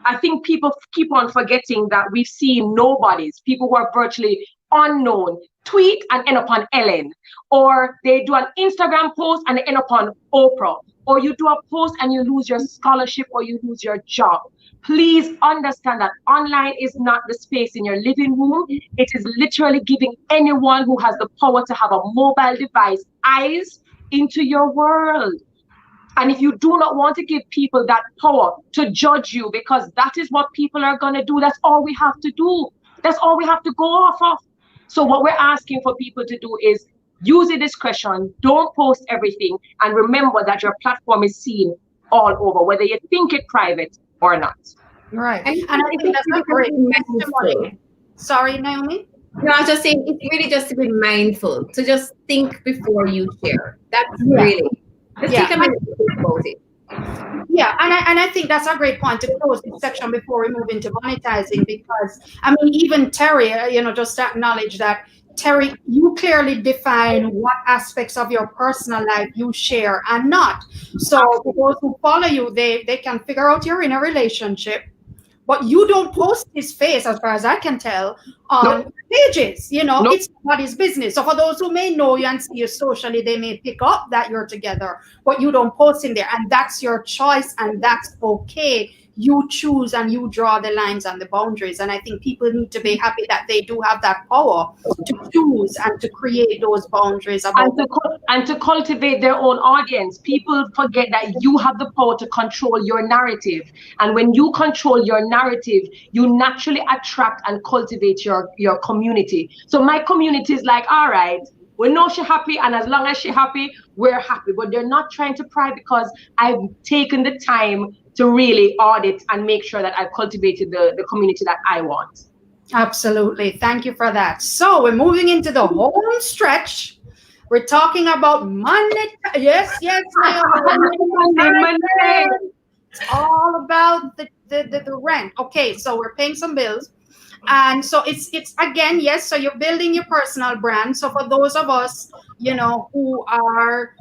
I think people keep on forgetting that we've seen nobodies, people who are virtually unknown, tweet and end up on Ellen, or they do an Instagram post and they end up on Oprah, or you do a post and you lose your scholarship or you lose your job. Please understand that online is not the space in your living room. It is literally giving anyone who has the power to have a mobile device eyes into your world. And if you do not want to give people that power to judge you, because that is what people are going to do, that's all we have to do. That's all we have to go off of. So what we're asking for people to do is use your discretion, don't post everything, and remember that your platform is seen all over, whether you think it private or not. Right. And I think that's a great testimony. Sorry, Naomi? No, I was just saying, it's really just to be mindful, to just think before you share. That's really... Let's take a minute to think about it. Yeah, and I think that's a great point to close this section before we move into monetizing, because even Terri, just acknowledge that Terri, you clearly define what aspects of your personal life you share and not. So for those who follow you, they can figure out you're in a relationship, but you don't post his face, as far as I can tell, on Nope. pages. Nope. It's nobody's business. So for those who may know you and see you socially, they may pick up that you're together, but you don't post in there. And that's your choice, and that's okay. You choose and you draw the lines and the boundaries. And I think people need to be happy that they do have that power to choose and to create those boundaries about and to cultivate their own audience. People forget that you have the power to control your narrative, and when you control your narrative, you naturally attract and cultivate your community. So my community is like, all right, we know she's happy, and as long as she's happy, we're happy. But they're not trying to pry, because I've taken the time to really audit and make sure that I've cultivated the community that I want. Absolutely. Thank you for that. So we're moving into the home stretch. We're talking about money. Yes, Money. It's all about the rent. Okay, so we're paying some bills. And so it's again, yes, so you're building your personal brand. So for those of us, who are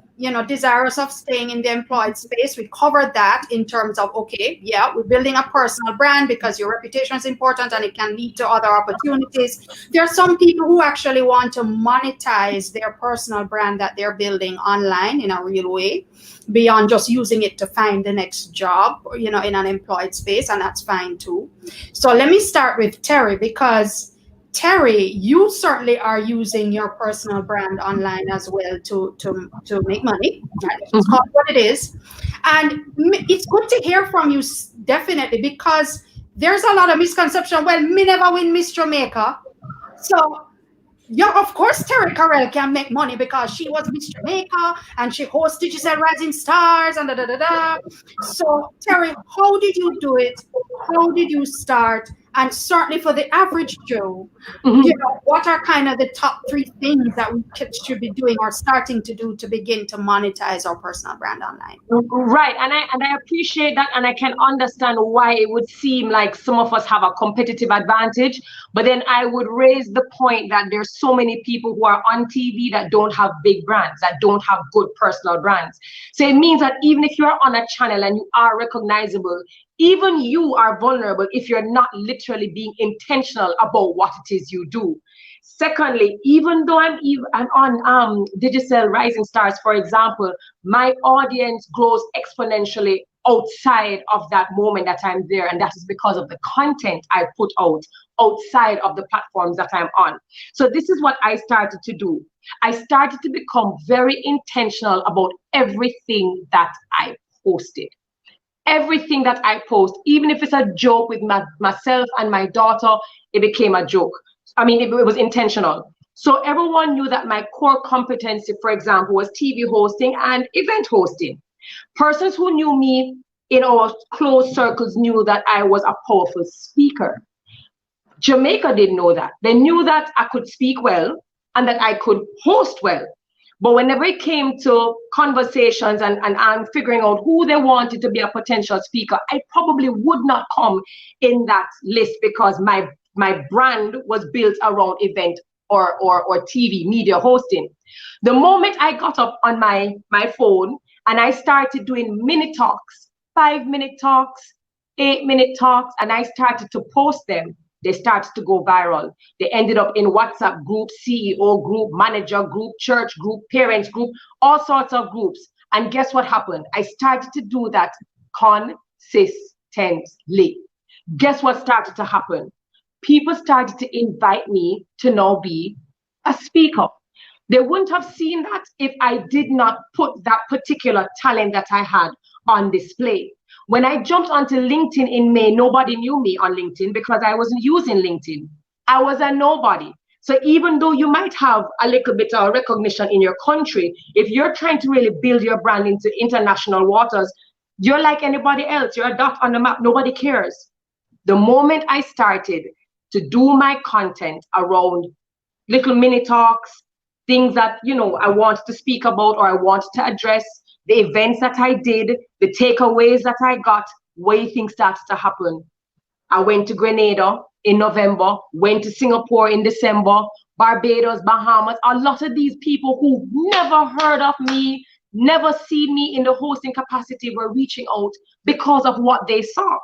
desirous of staying in the employed space, we covered that in terms of, okay, yeah, we're building a personal brand because your reputation is important and it can lead to other opportunities. There are some people who actually want to monetize their personal brand that they're building online in a real way, beyond just using it to find the next job, in an employed space, and that's fine too. So let me start with Terri, because Terri, you certainly are using your personal brand online as well to make money. It's called what it is. And it's good to hear from you, definitely, because there's a lot of misconception. Well, me never win Miss Jamaica. So, yeah, of course, Terri Karelle can make money because she was Miss Jamaica and she hosts Digital Rising Stars and da. So, Terri, how did you do it? How did you start? And certainly for the average Joe, what are kind of the top 3 things that we should be doing or starting to do to begin to monetize our personal brand online? Right, and I appreciate that, and I can understand why it would seem like some of us have a competitive advantage. But then I would raise the point that there's so many people who are on TV that don't have big brands, that don't have good personal brands. So it means that even if you're on a channel and you are recognizable, even you are vulnerable if you're not literally being intentional about what it is you do. Secondly, even though I'm on Digital Rising Stars, for example, my audience grows exponentially outside of that moment that I'm there. And that is because of the content I put out outside of the platforms that I'm on. So this is what I started to do. I started to become very intentional about everything that I posted. Everything that I post, even if it's a joke with myself and my daughter, it became a joke. I mean, it was intentional. So everyone knew that my core competency, for example, was TV hosting and event hosting. Persons who knew me in our close circles knew that I was a powerful speaker. Jamaica didn't know that. They knew that I could speak well and that I could host well. But whenever it came to conversations and figuring out who they wanted to be a potential speaker, I probably would not come in that list because my brand was built around event or TV media hosting. The moment I got up on my phone and I started doing minute talks, 5-minute talks, 8-minute talks, and I started to post them, they started to go viral. They ended up in WhatsApp group, CEO group, manager group, church group, parents group, all sorts of groups. And guess what happened? I started to do that consistently. Guess what started to happen? People started to invite me to now be a speaker. They wouldn't have seen that if I did not put that particular talent that I had on display. When I jumped onto LinkedIn in May, nobody knew me on LinkedIn because I wasn't using LinkedIn. I was a nobody. So even though you might have a little bit of recognition in your country, if you're trying to really build your brand into international waters, you're like anybody else. You're a dot on the map. Nobody cares. The moment I started to do my content around little mini talks, things that, I wanted to speak about or I wanted to address, the events that I did, the takeaways that I got, way things started to happen. I went to Grenada in November, went to Singapore in December, Barbados, Bahamas, a lot of these people who never heard of me, never seen me in the hosting capacity were reaching out because of what they saw.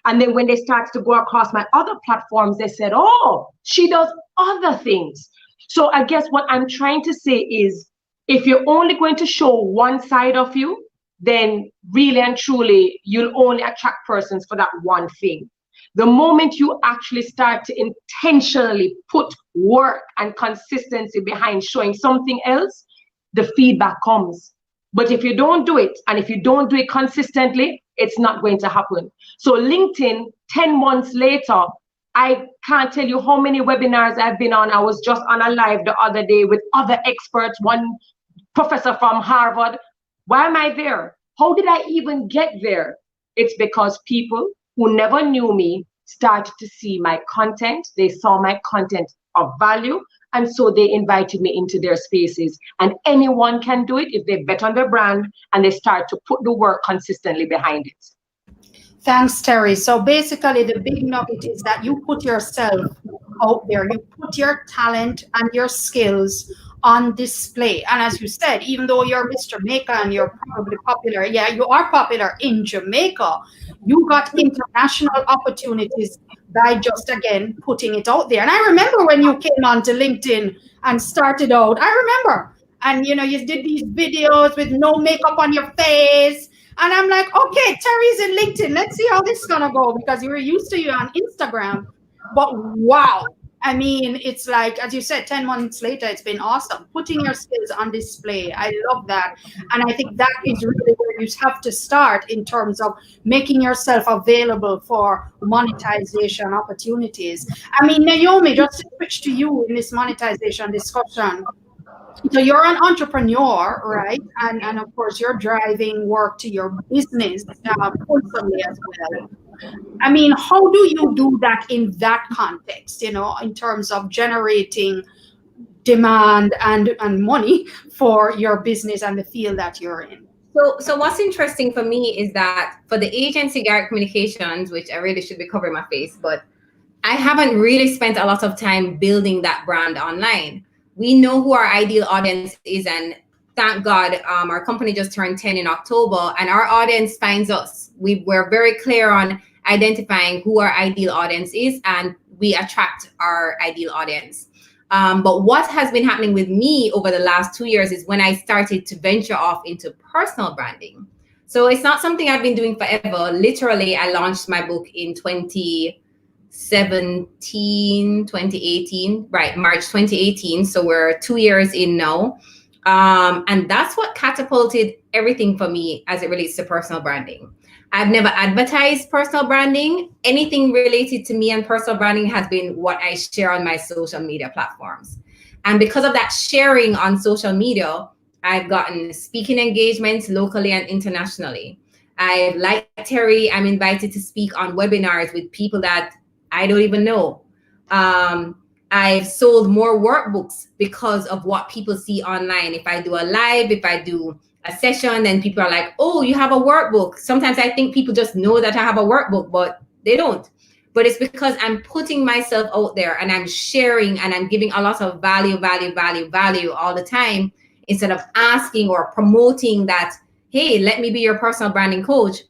And then when they started to go across my other platforms, they said, oh, she does other things. So I guess what I'm trying to say is, if you're only going to show one side of you, then really and truly, you'll only attract persons for that one thing. The moment you actually start to intentionally put work and consistency behind showing something else, the feedback comes. But if you don't do it, and if you don't do it consistently, it's not going to happen. So LinkedIn, 10 months later, I can't tell you how many webinars I've been on. I was just on a live the other day with other experts, one professor from Harvard. Why am I there? How did I even get there? It's because people who never knew me started to see my content. They saw my content of value, and so they invited me into their spaces. And anyone can do it if they bet on their brand and they start to put the work consistently behind it. Thanks, Terri. So basically, the big nugget is that you put yourself out there. You put your talent and your skills on display. And as you said, even though you're Miss Jamaica and you're probably popular, yeah, you are popular in Jamaica, you got international opportunities by just, again, putting it out there. And I remember when you came onto LinkedIn and started out, I remember. And, you know, you did these videos with no makeup on your face. And I'm like, okay, Terri's in LinkedIn. Let's see how this is going to go, because we were used to you on Instagram. But wow. I mean, it's like, as you said, 10 months later, it's been awesome. Putting your skills on display. I love that. And I think that is really where you have to start in terms of making yourself available for monetization opportunities. I mean, Naomi, just to switch to you in this monetization discussion. So you're an entrepreneur, right? And of course, you're driving work to your business personally as well. I mean, how do you do that in that context, you know, in terms of generating demand and money for your business and the field that you're in? So what's interesting for me is that for the agency Garrick Communications, which I really should be covering my face, but I haven't really spent a lot of time building that brand online. We know who our ideal audience is, and thank God, our company just turned 10 in October, and our audience finds us. We're very clear on identifying who our ideal audience is, and we attract our ideal audience. But what has been happening with me over the last 2 years is when I started to venture off into personal branding. So it's not something I've been doing forever. Literally, I launched my book in 2018, right, March 2018. So we're 2 years in now. And that's what catapulted everything for me as it relates to personal branding. I've never advertised personal branding. Anything related to me and personal branding has been what I share on my social media platforms. And because of that sharing on social media, I've gotten speaking engagements locally and internationally. Like Terri, I'm invited to speak on webinars with people that I don't even know. I've sold more workbooks because of what people see online. If I do a live, if I do a session, then people are like, oh, you have a workbook. Sometimes I think people just know that I have a workbook, but they don't. But it's because I'm putting myself out there and I'm sharing and I'm giving a lot of value all the time, instead of asking or promoting that, hey, let me be your personal branding coach.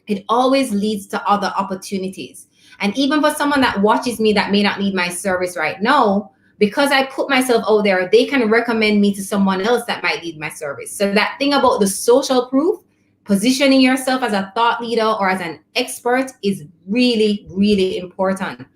It always leads to other opportunities. And even for someone that watches me that may not need my service right now, because I put myself out there, they can recommend me to someone else that might need my service. So that thing about the social proof, positioning yourself as a thought leader or as an expert is really, really important.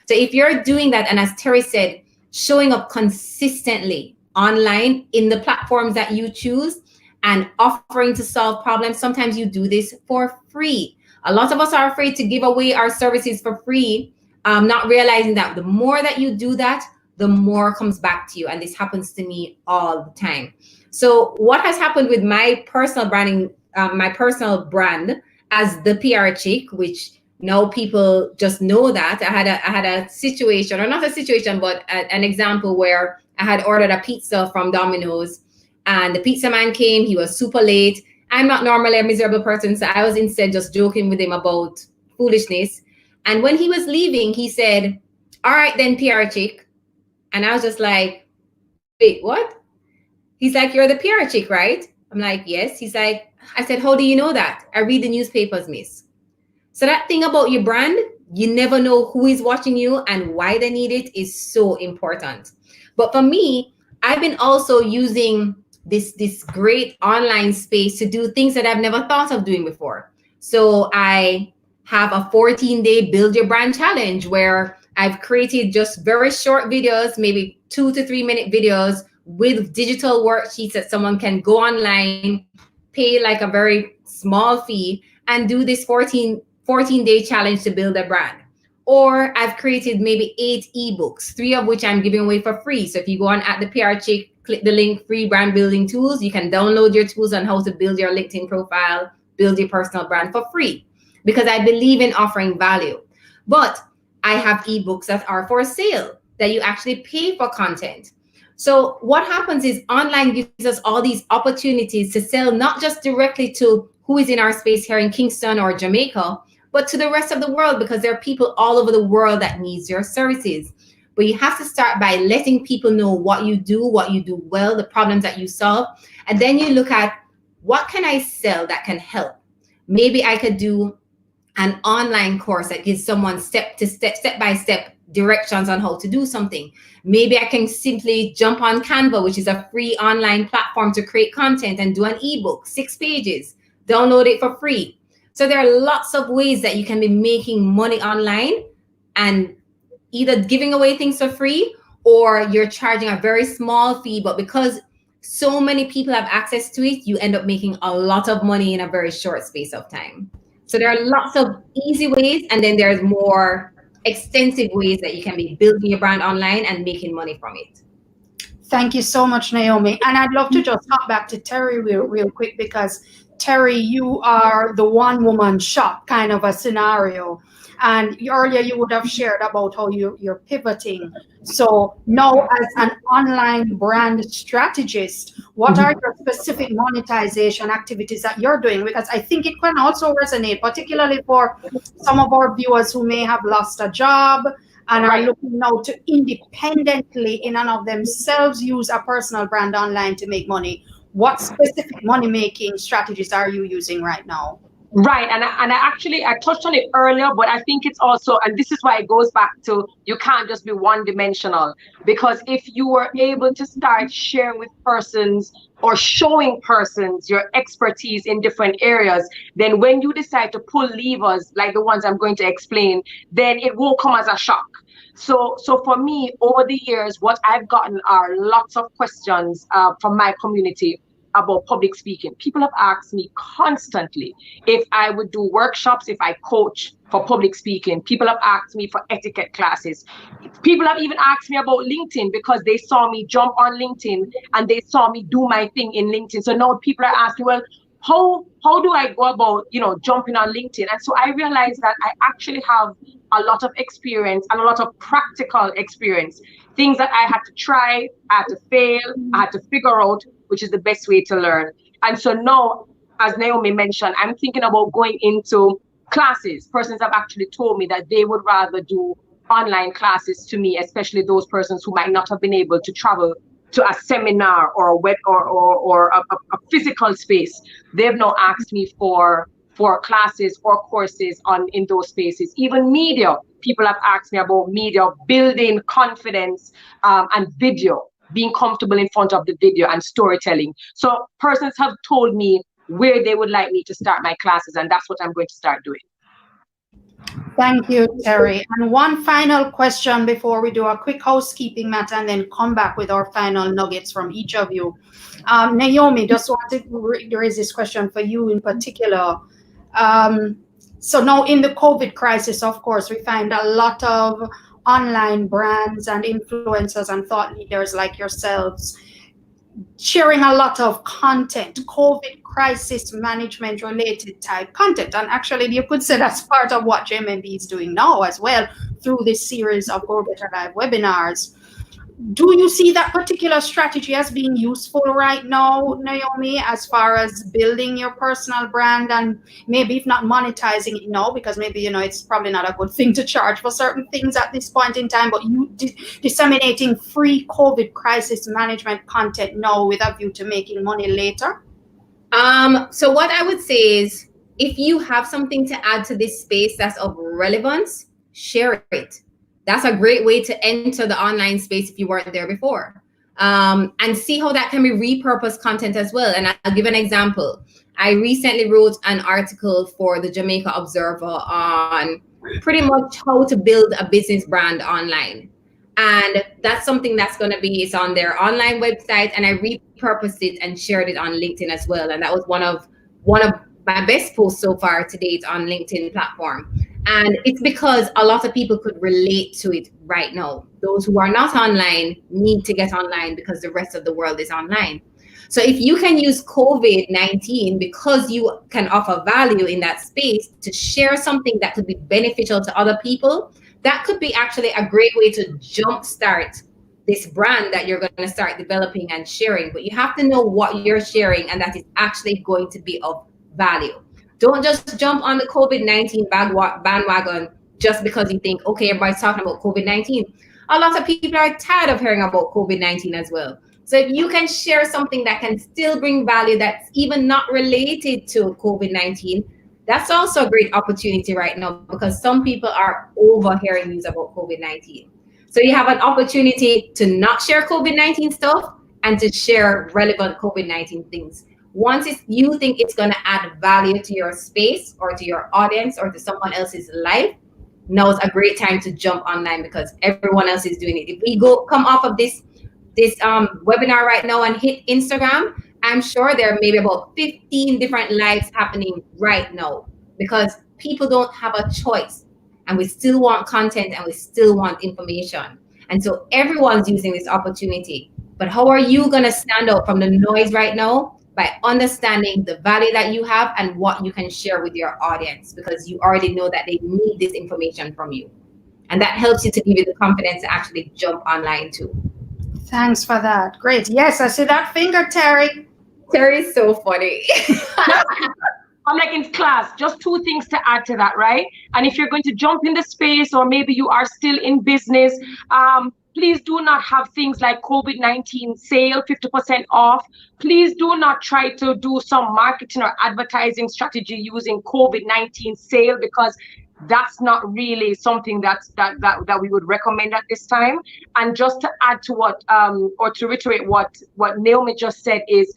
So if you're doing that, and as Terri said, showing up consistently online in the platforms that you choose and offering to solve problems, sometimes you do this for free. A lot of us are afraid to give away our services for free, not realizing that the more that you do that, the more comes back to you. And this happens to me all the time. So what has happened with my personal branding, my personal brand as the PR chick, which now people just know that. I had a situation, or not a situation, but an example where I had ordered a pizza from Domino's, and the pizza man came. He was super late. I'm not normally a miserable person, so I was instead just joking with him about foolishness. And when he was leaving, he said, all right then, PR chick, And I was just like, wait, what? He's like, you're the PR chick, right? I'm like, yes. He's like, I said, how do you know that? I read the newspapers, miss. So that thing about your brand, you never know who is watching you and why they need it, is so important. But for me, I've been also using this great online space to do things that I've never thought of doing before. So I have a 14-day build your brand challenge where I've created just very short videos, maybe 2 to 3 minute videos with digital worksheets that someone can go online, pay like a very small fee, and do this 14-day challenge to build a brand. Or I've created maybe 8 ebooks, 3 of which I'm giving away for free. So if you go on at the PR Chick, click the link, free brand building tools, you can download your tools on how to build your LinkedIn profile, build your personal brand for free, because I believe in offering value. But I have ebooks that are for sale, that you actually pay for content. So what happens is online gives us all these opportunities to sell, not just directly to who is in our space here in Kingston or Jamaica, but to the rest of the world, because there are people all over the world that needs your services. But you have to start by letting people know what you do well, the problems that you solve. And then you look at, what can I sell that can help? Maybe I could do an online course that gives someone step by step directions on how to do something. Maybe I can simply jump on Canva, which is a free online platform to create content, and do an ebook, 6 pages, download it for free. So there are lots of ways that you can be making money online, and either giving away things for free, or you're charging a very small fee, but because so many people have access to it, you end up making a lot of money in a very short space of time. So there are lots of easy ways, and then there's more extensive ways that you can be building your brand online and making money from it. Thank you so much, Naomi. And I'd love to just hop back to Terri real quick, because Terri, you are the one-woman shop kind of a scenario. And earlier you would have shared about how you're pivoting. So now, as an online brand strategist, what are your specific monetization activities that you're doing? Because I think it can also resonate, particularly for some of our viewers who may have lost a job and are looking now to independently, in and of themselves, use a personal brand online to make money. What specific money-making strategies are you using right now? Right, and I touched on it earlier, but I think it's also, and this is why it goes back to, you can't just be one-dimensional, because if you were able to start sharing with persons or showing persons your expertise in different areas, then when you decide to pull levers like the ones I'm going to explain, then it won't come as a shock. So for me, over the years, what I've gotten are lots of questions from my community about public speaking. People have asked me constantly if I would do workshops, if I coach for public speaking. People have asked me for etiquette classes. People have even asked me about LinkedIn, because they saw me jump on LinkedIn and they saw me do my thing in LinkedIn. So now people are asking, well, how do I go about, jumping on LinkedIn? And so I realized that I actually have a lot of experience and a lot of practical experience, things that I had to try, I had to fail, I had to figure out which is the best way to learn. And so now, as Naomi mentioned, I'm thinking about going into classes. Persons have actually told me that they would rather do online classes to me, especially those persons who might not have been able to travel to a seminar or a web or a physical space. They've now asked me for classes or courses in those spaces. Even media, people have asked me about media, building confidence, and video, being comfortable in front of the video and storytelling. So persons have told me where they would like me to start my classes, and that's what I'm going to start doing. Thank you, Terri. And one final question before we do a quick housekeeping matter and then come back with our final nuggets from each of you. Naomi, just wanted to raise this question for you in particular. So now in the COVID crisis, of course, we find a lot of online brands and influencers and thought leaders like yourselves sharing a lot of content, COVID crisis management related type content. And actually, you could say that's part of what JMMB is doing now as well through this series of Go Better Live webinars. do you see that particular strategy as being useful right now, Naomi, as far as building your personal brand and maybe if not monetizing it now, because maybe, it's probably not a good thing to charge for certain things at this point in time, but you disseminating free COVID crisis management content now with a view to making money later? So what I would say is, if you have something to add to this space that's of relevance, share it. That's a great way to enter the online space if you weren't there before. And see how that can be repurposed content as well. And I'll give an example. I recently wrote an article for the Jamaica Observer on pretty much how to build a business brand online. And that's something that's going to be, it's on their online website, and I repurposed it and shared it on LinkedIn as well. And that was one of my best posts so far to date on LinkedIn platform. And it's because a lot of people could relate to it right now. Those who are not online need to get online because the rest of the world is online. So if you can use COVID-19 because you can offer value in that space to share something that could be beneficial to other people, that could be actually a great way to jumpstart this brand that you're going to start developing and sharing. But you have to know what you're sharing and that is actually going to be of value. Don't just jump on the COVID-19 bandwagon just because you think, okay, everybody's talking about COVID-19. A lot of people are tired of hearing about COVID-19 as well. So if you can share something that can still bring value that's even not related to COVID-19, that's also a great opportunity right now because some people are overhearing news about COVID-19. So you have an opportunity to not share COVID-19 stuff and to share relevant COVID-19 things. Once you think it's going to add value to your space or to your audience or to someone else's life, now is a great time to jump online because everyone else is doing it. If we come off of this webinar right now and hit Instagram, I'm sure there are maybe about 15 different lives happening right now because people don't have a choice and we still want content and we still want information. And so everyone's using this opportunity. But how are you going to stand out from the noise right now? By understanding the value that you have and what you can share with your audience because you already know that they need this information from you. And that helps you to give you the confidence to actually jump online too. Thanks for that. Great. Yes, I see that finger, Terri. Terri is so funny. I'm like in class, just two things to add to that, right? And if you're going to jump in the space or maybe you are still in business, please do not have things like COVID-19 sale, 50% off. Please do not try to do some marketing or advertising strategy using COVID-19 sale because that's not really something that we would recommend at this time. And just to add to what, or to reiterate what Naomi just said is,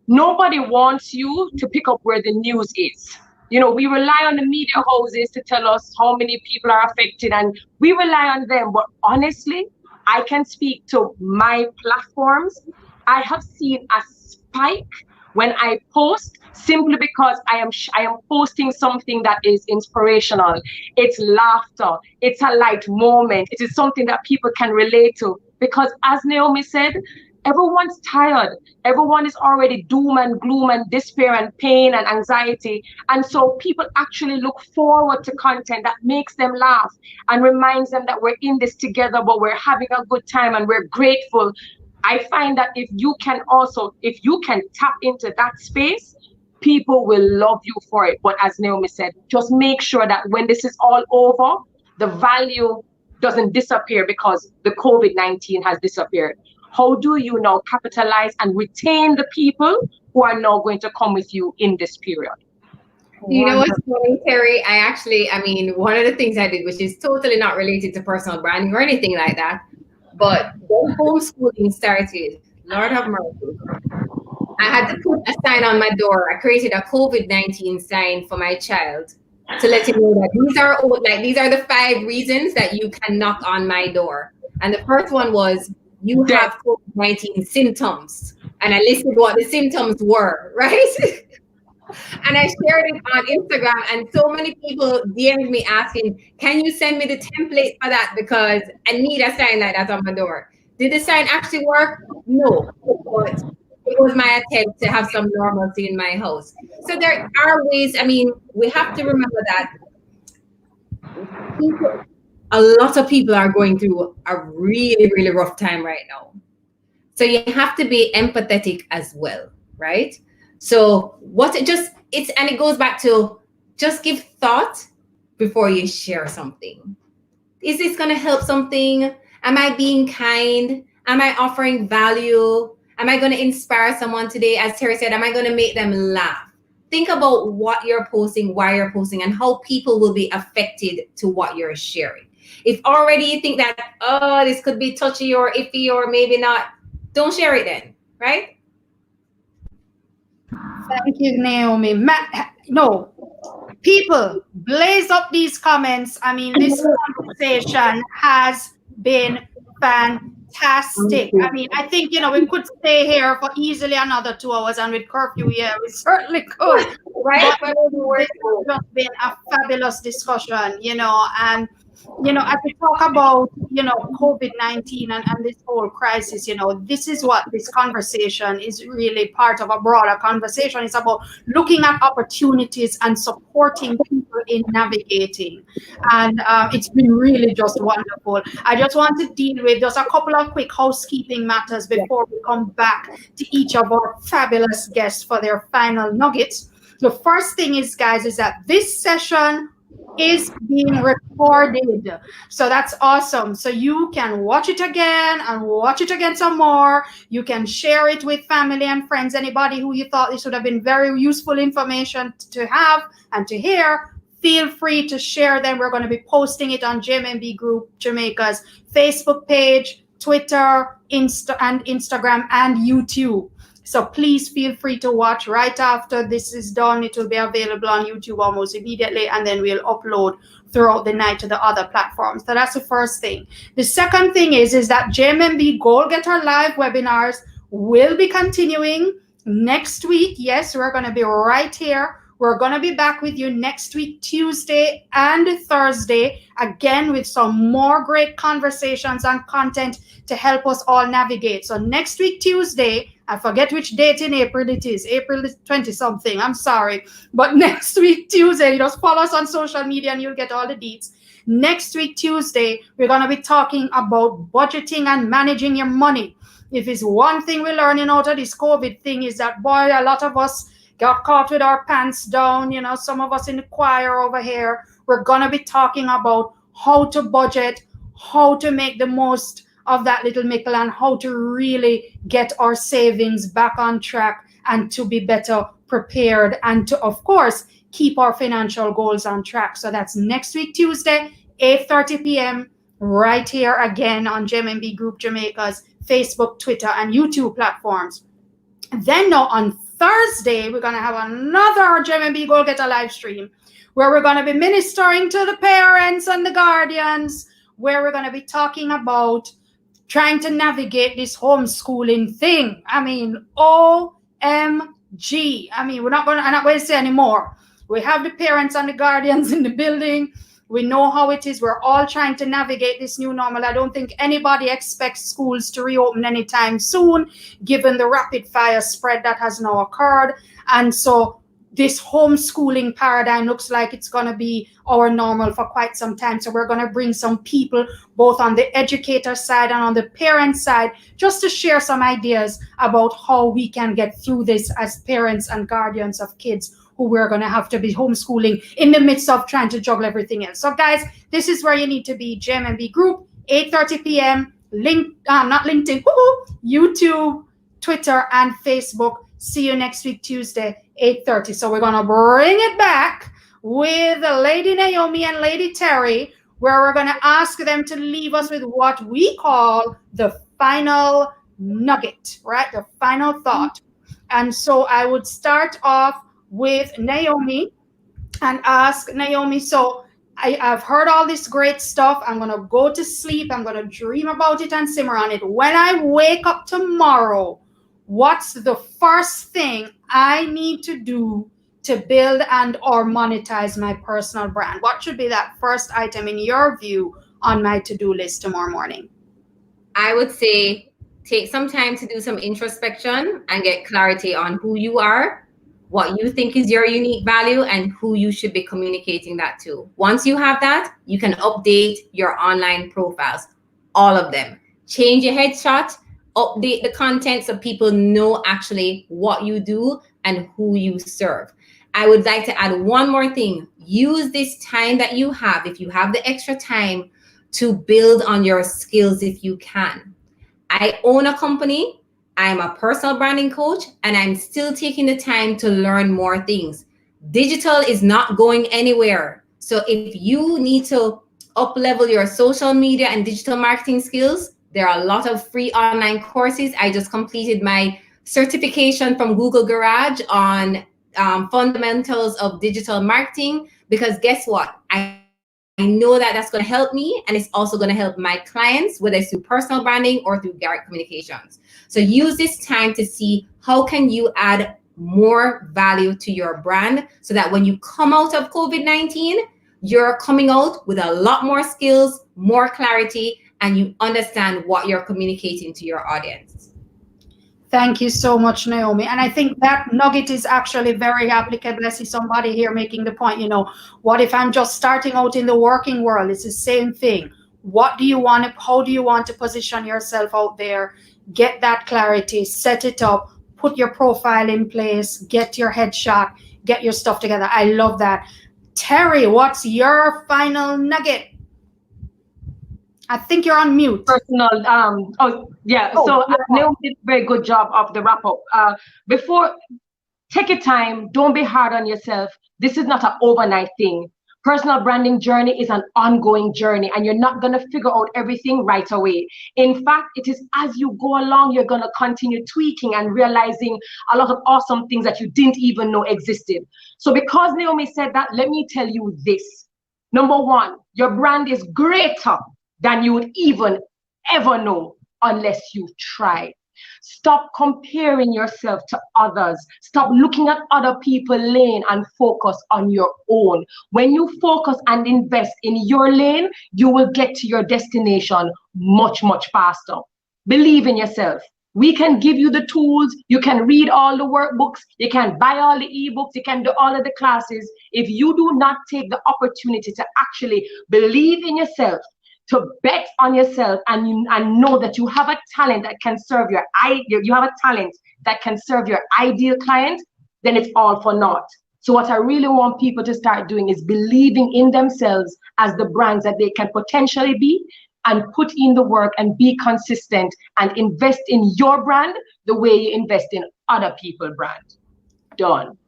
nobody wants you to pick up where the news is. We rely on the media houses to tell us how many people are affected and we rely on them. But honestly, I can speak to my platforms. I have seen a spike when I post simply because I am posting something that is inspirational. It's laughter. It's a light moment. It is something that people can relate to because as Naomi said, everyone's tired. Everyone is already doom and gloom and despair and pain and anxiety. And so people actually look forward to content that makes them laugh and reminds them that we're in this together, but we're having a good time and we're grateful. I find that if you can tap into that space, people will love you for it. But as Naomi said, just make sure that when this is all over, the value doesn't disappear because the COVID-19 has disappeared. How do you now capitalize and retain the people who are now going to come with you in this period? You know what's funny, Terri? One of the things I did, which is totally not related to personal branding or anything like that, but when homeschooling started, Lord have mercy, I had to put a sign on my door. I created a COVID-19 sign for my child to let him know that these are the 5 reasons that you can knock on my door. And the first one was, you have COVID-19 symptoms. And I listed what the symptoms were, right? And I shared it on Instagram and so many people DM'd me asking, can you send me the template for that? Because I need a sign like that on my door. Did the sign actually work? No, but it was my attempt to have some normalcy in my house. So there are ways, we have to remember that people, a lot of people are going through a really, really rough time right now. So you have to be empathetic as well, right? So it goes back to just give thought before you share something. Is this going to help something? Am I being kind? Am I offering value? Am I going to inspire someone today? As Terri said, am I going to make them laugh? Think about what you're posting, why you're posting, and how people will be affected to what you're sharing. If already you think that, oh, this could be touchy or iffy or maybe not, don't share it then, right? Thank you, Naomi. No, people, blaze up these comments. I mean, this conversation has been fantastic. I mean, I think, we could stay here for easily another 2 hours, and with curfew here, we certainly could. Right? But this has just been a fabulous discussion, and as we talk about, COVID-19 and this whole crisis, this is what this conversation is really part of a broader conversation. It's about looking at opportunities and supporting people in navigating. And it's been really just wonderful. I just want to deal with just a couple of quick housekeeping matters before we come back to each of our fabulous guests for their final nuggets. The first thing is, guys, is that this session is being recorded. So that's awesome. So you can watch it again and watch it again some more. You can share it with family and friends, anybody who you thought this would have been very useful information to have and to hear. Feel free to share them. We're going to be posting it on JMMB Group Jamaica's Facebook page, Twitter, Instagram, and YouTube. So please feel free to watch right after this is done. It will be available on YouTube almost immediately, and then we'll upload throughout the night to the other platforms. So that's the first thing. The second thing is that JMMB Goal Getter Live webinars will be continuing next week. Yes, we're going to be right here. We're going to be back with you next week, Tuesday and Thursday, again with some more great conversations and content to help us all navigate. So next week, Tuesday, I forget which date in April it is, April 20-something, I'm sorry. But next week, Tuesday, just follow us on social media and you'll get all the deets. Next week, Tuesday, we're going to be talking about budgeting and managing your money. If it's one thing we're learning out of this COVID thing is that, boy, a lot of us got caught with our pants down. Some of us in the choir over here, we're going to be talking about how to budget, how to make the most of that little nickel, and how to really get our savings back on track and to be better prepared and to, of course, keep our financial goals on track. So that's next week, Tuesday, 8:30 p.m. right here again on JMMB Group Jamaica's Facebook, Twitter, and YouTube platforms. Then now on Thursday, we're going to have another JMMB Goal Getter live stream where we're going to be ministering to the parents and the guardians, where we're going to be talking about trying to navigate this homeschooling thing. I mean, OMG. I mean, I'm not going to say anymore. We have the parents and the guardians in the building. We know how it is. We're all trying to navigate this new normal. I don't think anybody expects schools to reopen anytime soon, given the rapid fire spread that has now occurred. And so this homeschooling paradigm looks like it's going to be our normal for quite some time. So we're going to bring some people both on the educator side and on the parent side, just to share some ideas about how we can get through this as parents and guardians of kids who we're going to have to be homeschooling in the midst of trying to juggle everything else. So guys, this is where you need to be. JMMB Group, 8:30 p.m. Not LinkedIn, YouTube, Twitter, and Facebook. See you next week, Tuesday, 8:30. So we're going to bring it back with Lady Naomi and Lady Terri, where we're going to ask them to leave us with what we call the final nugget, right? The final thought. And so I would start off with Naomi and ask Naomi, so I've heard all this great stuff. I'm going to go to sleep. I'm going to dream about it and simmer on it. When I wake up tomorrow, what's the first thing I need to do to build and or monetize my personal brand? What should be that first item in your view on my to-do list tomorrow morning? I would say take some time to do some introspection and get clarity on who you are, what you think is your unique value, and who you should be communicating that to. Once you have that, you can update your online profiles, all of them. Change your headshot, update the content so people know actually what you do and who you serve. I would like to add one more thing. Use this time that you have, if you have the extra time, to build on your skills if you can. I own a company. I'm a personal branding coach, and I'm still taking the time to learn more things. Digital is not going anywhere. So if you need to up level your social media and digital marketing skills, there are a lot of free online courses. I just completed my certification from Google Garage on fundamentals of digital marketing, because guess what? I know that that's going to help me, and it's also going to help my clients, whether it's through personal branding or through Garrick Communications. So use this time to see how can you add more value to your brand, so that when you come out of COVID-19, you're coming out with a lot more skills, more clarity, and you understand what you're communicating to your audience. Thank you so much, Naomi. And I think that nugget is actually very applicable. I see somebody here making the point, what if I'm just starting out in the working world? It's the same thing. What do you want to, how do you want to position yourself out there? Get that clarity, set it up, put your profile in place, get your headshot, get your stuff together. I love that. Terri, what's your final nugget? I think you're on mute. Personal, Naomi did a very good job of the wrap up. Before, take your time, don't be hard on yourself. This is not an overnight thing. Personal branding journey is an ongoing journey, and you're not going to figure out everything right away. In fact, it is as you go along, you're going to continue tweaking and realizing a lot of awesome things that you didn't even know existed. So because Naomi said that, let me tell you this. Number one, your brand is greater than you would even ever know unless you try. Stop comparing yourself to others. Stop looking at other people's lane and focus on your own. When you focus and invest in your lane, you will get to your destination much, much faster. Believe in yourself. We can give you the tools. You can read all the workbooks. You can buy all the ebooks. You can do all of the classes. If you do not take the opportunity to actually believe in yourself, to bet on yourself, and know that you have a talent that can serve your ideal client, then it's all for naught. So what I really want people to start doing is believing in themselves as the brands that they can potentially be, and put in the work and be consistent and invest in your brand the way you invest in other people's brand. Done.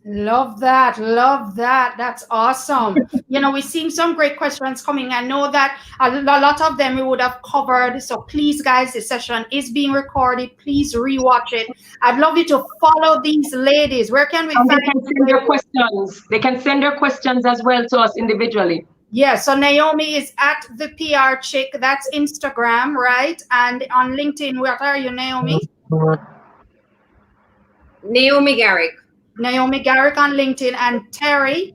Love that. Love that. That's awesome. We're seeing some great questions coming. I know that a lot of them we would have covered. So please, guys, this session is being recorded. Please rewatch it. I'd love you to follow these ladies. Where can we find them? They can send their questions. They can send their questions as well to us individually. Yeah, so Naomi is at the PR Chick. That's Instagram, right? And on LinkedIn, what are you, Naomi? Naomi Garrick. Naomi Garrick on LinkedIn. And Terri?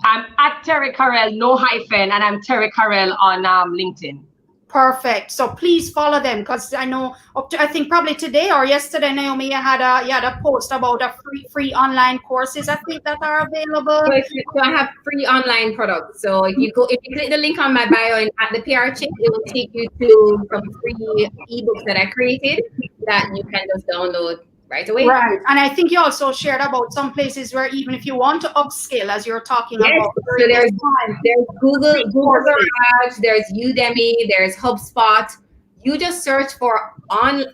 I'm at Terri Karelle, no hyphen, and I'm Terri Karelle on LinkedIn. Perfect. So please follow them, because I know I think probably today or yesterday, Naomi, you had a post about a free online courses, I think, that are available. So I have free online products. So if you click the link on my bio and at the PR Chick, it will take you to some free ebooks that I created that you can just download right away. Right. And I think you also shared about some places where even if you want to upskill, as you're talking about. So there's Google Garage, there's Udemy, there's HubSpot. You just search for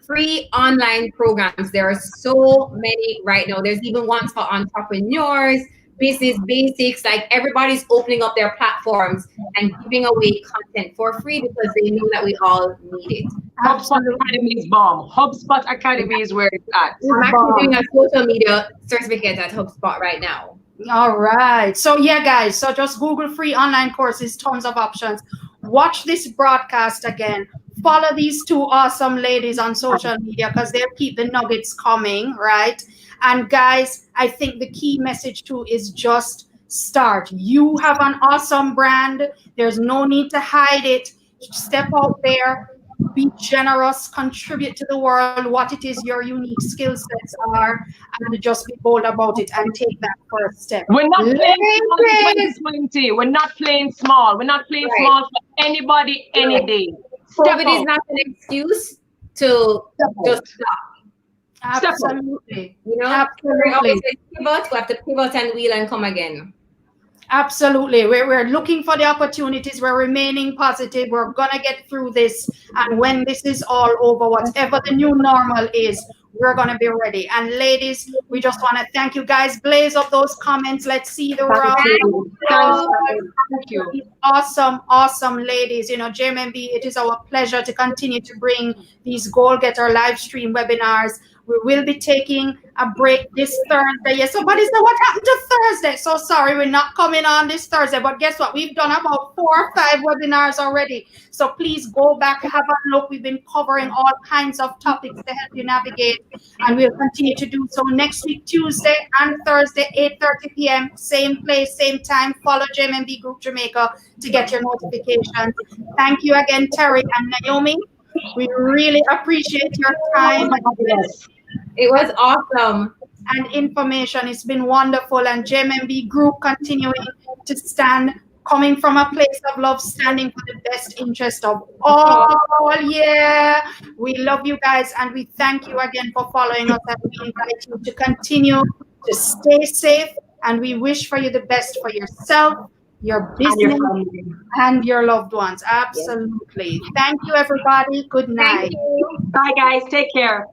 free online programs. There are so many right now. There's even ones for entrepreneurs, business basics. Like, everybody's opening up their platforms and giving away content for free because they know that we all need it. HubSpot Academy is bomb. HubSpot Academy is where it's at. I'm actually doing a social media certificate at HubSpot right now. All right. So yeah, guys, so just Google free online courses, tons of options. Watch this broadcast again. Follow these two awesome ladies on social media because they'll keep the nuggets coming, right? And guys, I think the key message too is just start. You have an awesome brand. There's no need to hide it. Step out there, be generous, contribute to the world what it is your unique skill sets are, and just be bold about it and take that first step. We're not playing small in Ladies, 2020. We're not playing small. We're not playing Right. small for anybody, any day. Step COVID is out. not an excuse to just stop. absolutely. You know, Absolutely. we always say pivot. We have to pivot and wheel and come again. Absolutely. We're looking for the opportunities. We're remaining positive. We're going to get through this. And when this is all over, whatever the new normal is, we're going to be ready. And ladies, we just want to thank you guys. Blaze up those comments. Let's see the round. Thank you. Awesome, awesome ladies. You know, JMMB, it is our pleasure to continue to bring these Goal Getter live stream webinars. We will be taking a break this Thursday. Yes, somebody said, what happened to Thursday? So sorry, we're not coming on this Thursday. But guess what? We've done about 4 or 5 webinars already. So please go back, have a look. We've been covering all kinds of topics to help you navigate. And we'll continue to do so next week, Tuesday and Thursday, 8:30 p.m. Same place, same time. Follow JMMB Group Jamaica to get your notifications. Thank you again, Terri and Naomi. We really appreciate your time. It was awesome. And information. It's been wonderful. And JMMB Group continuing to stand, coming from a place of love, standing for the best interest of all. Yeah. We love you guys and we thank you again for following us, and we invite you to continue to stay safe, and we wish for you the best for yourself, your business, and your loved ones. Absolutely. Thank you, everybody. Good night. Thank you. Bye, guys. Take care.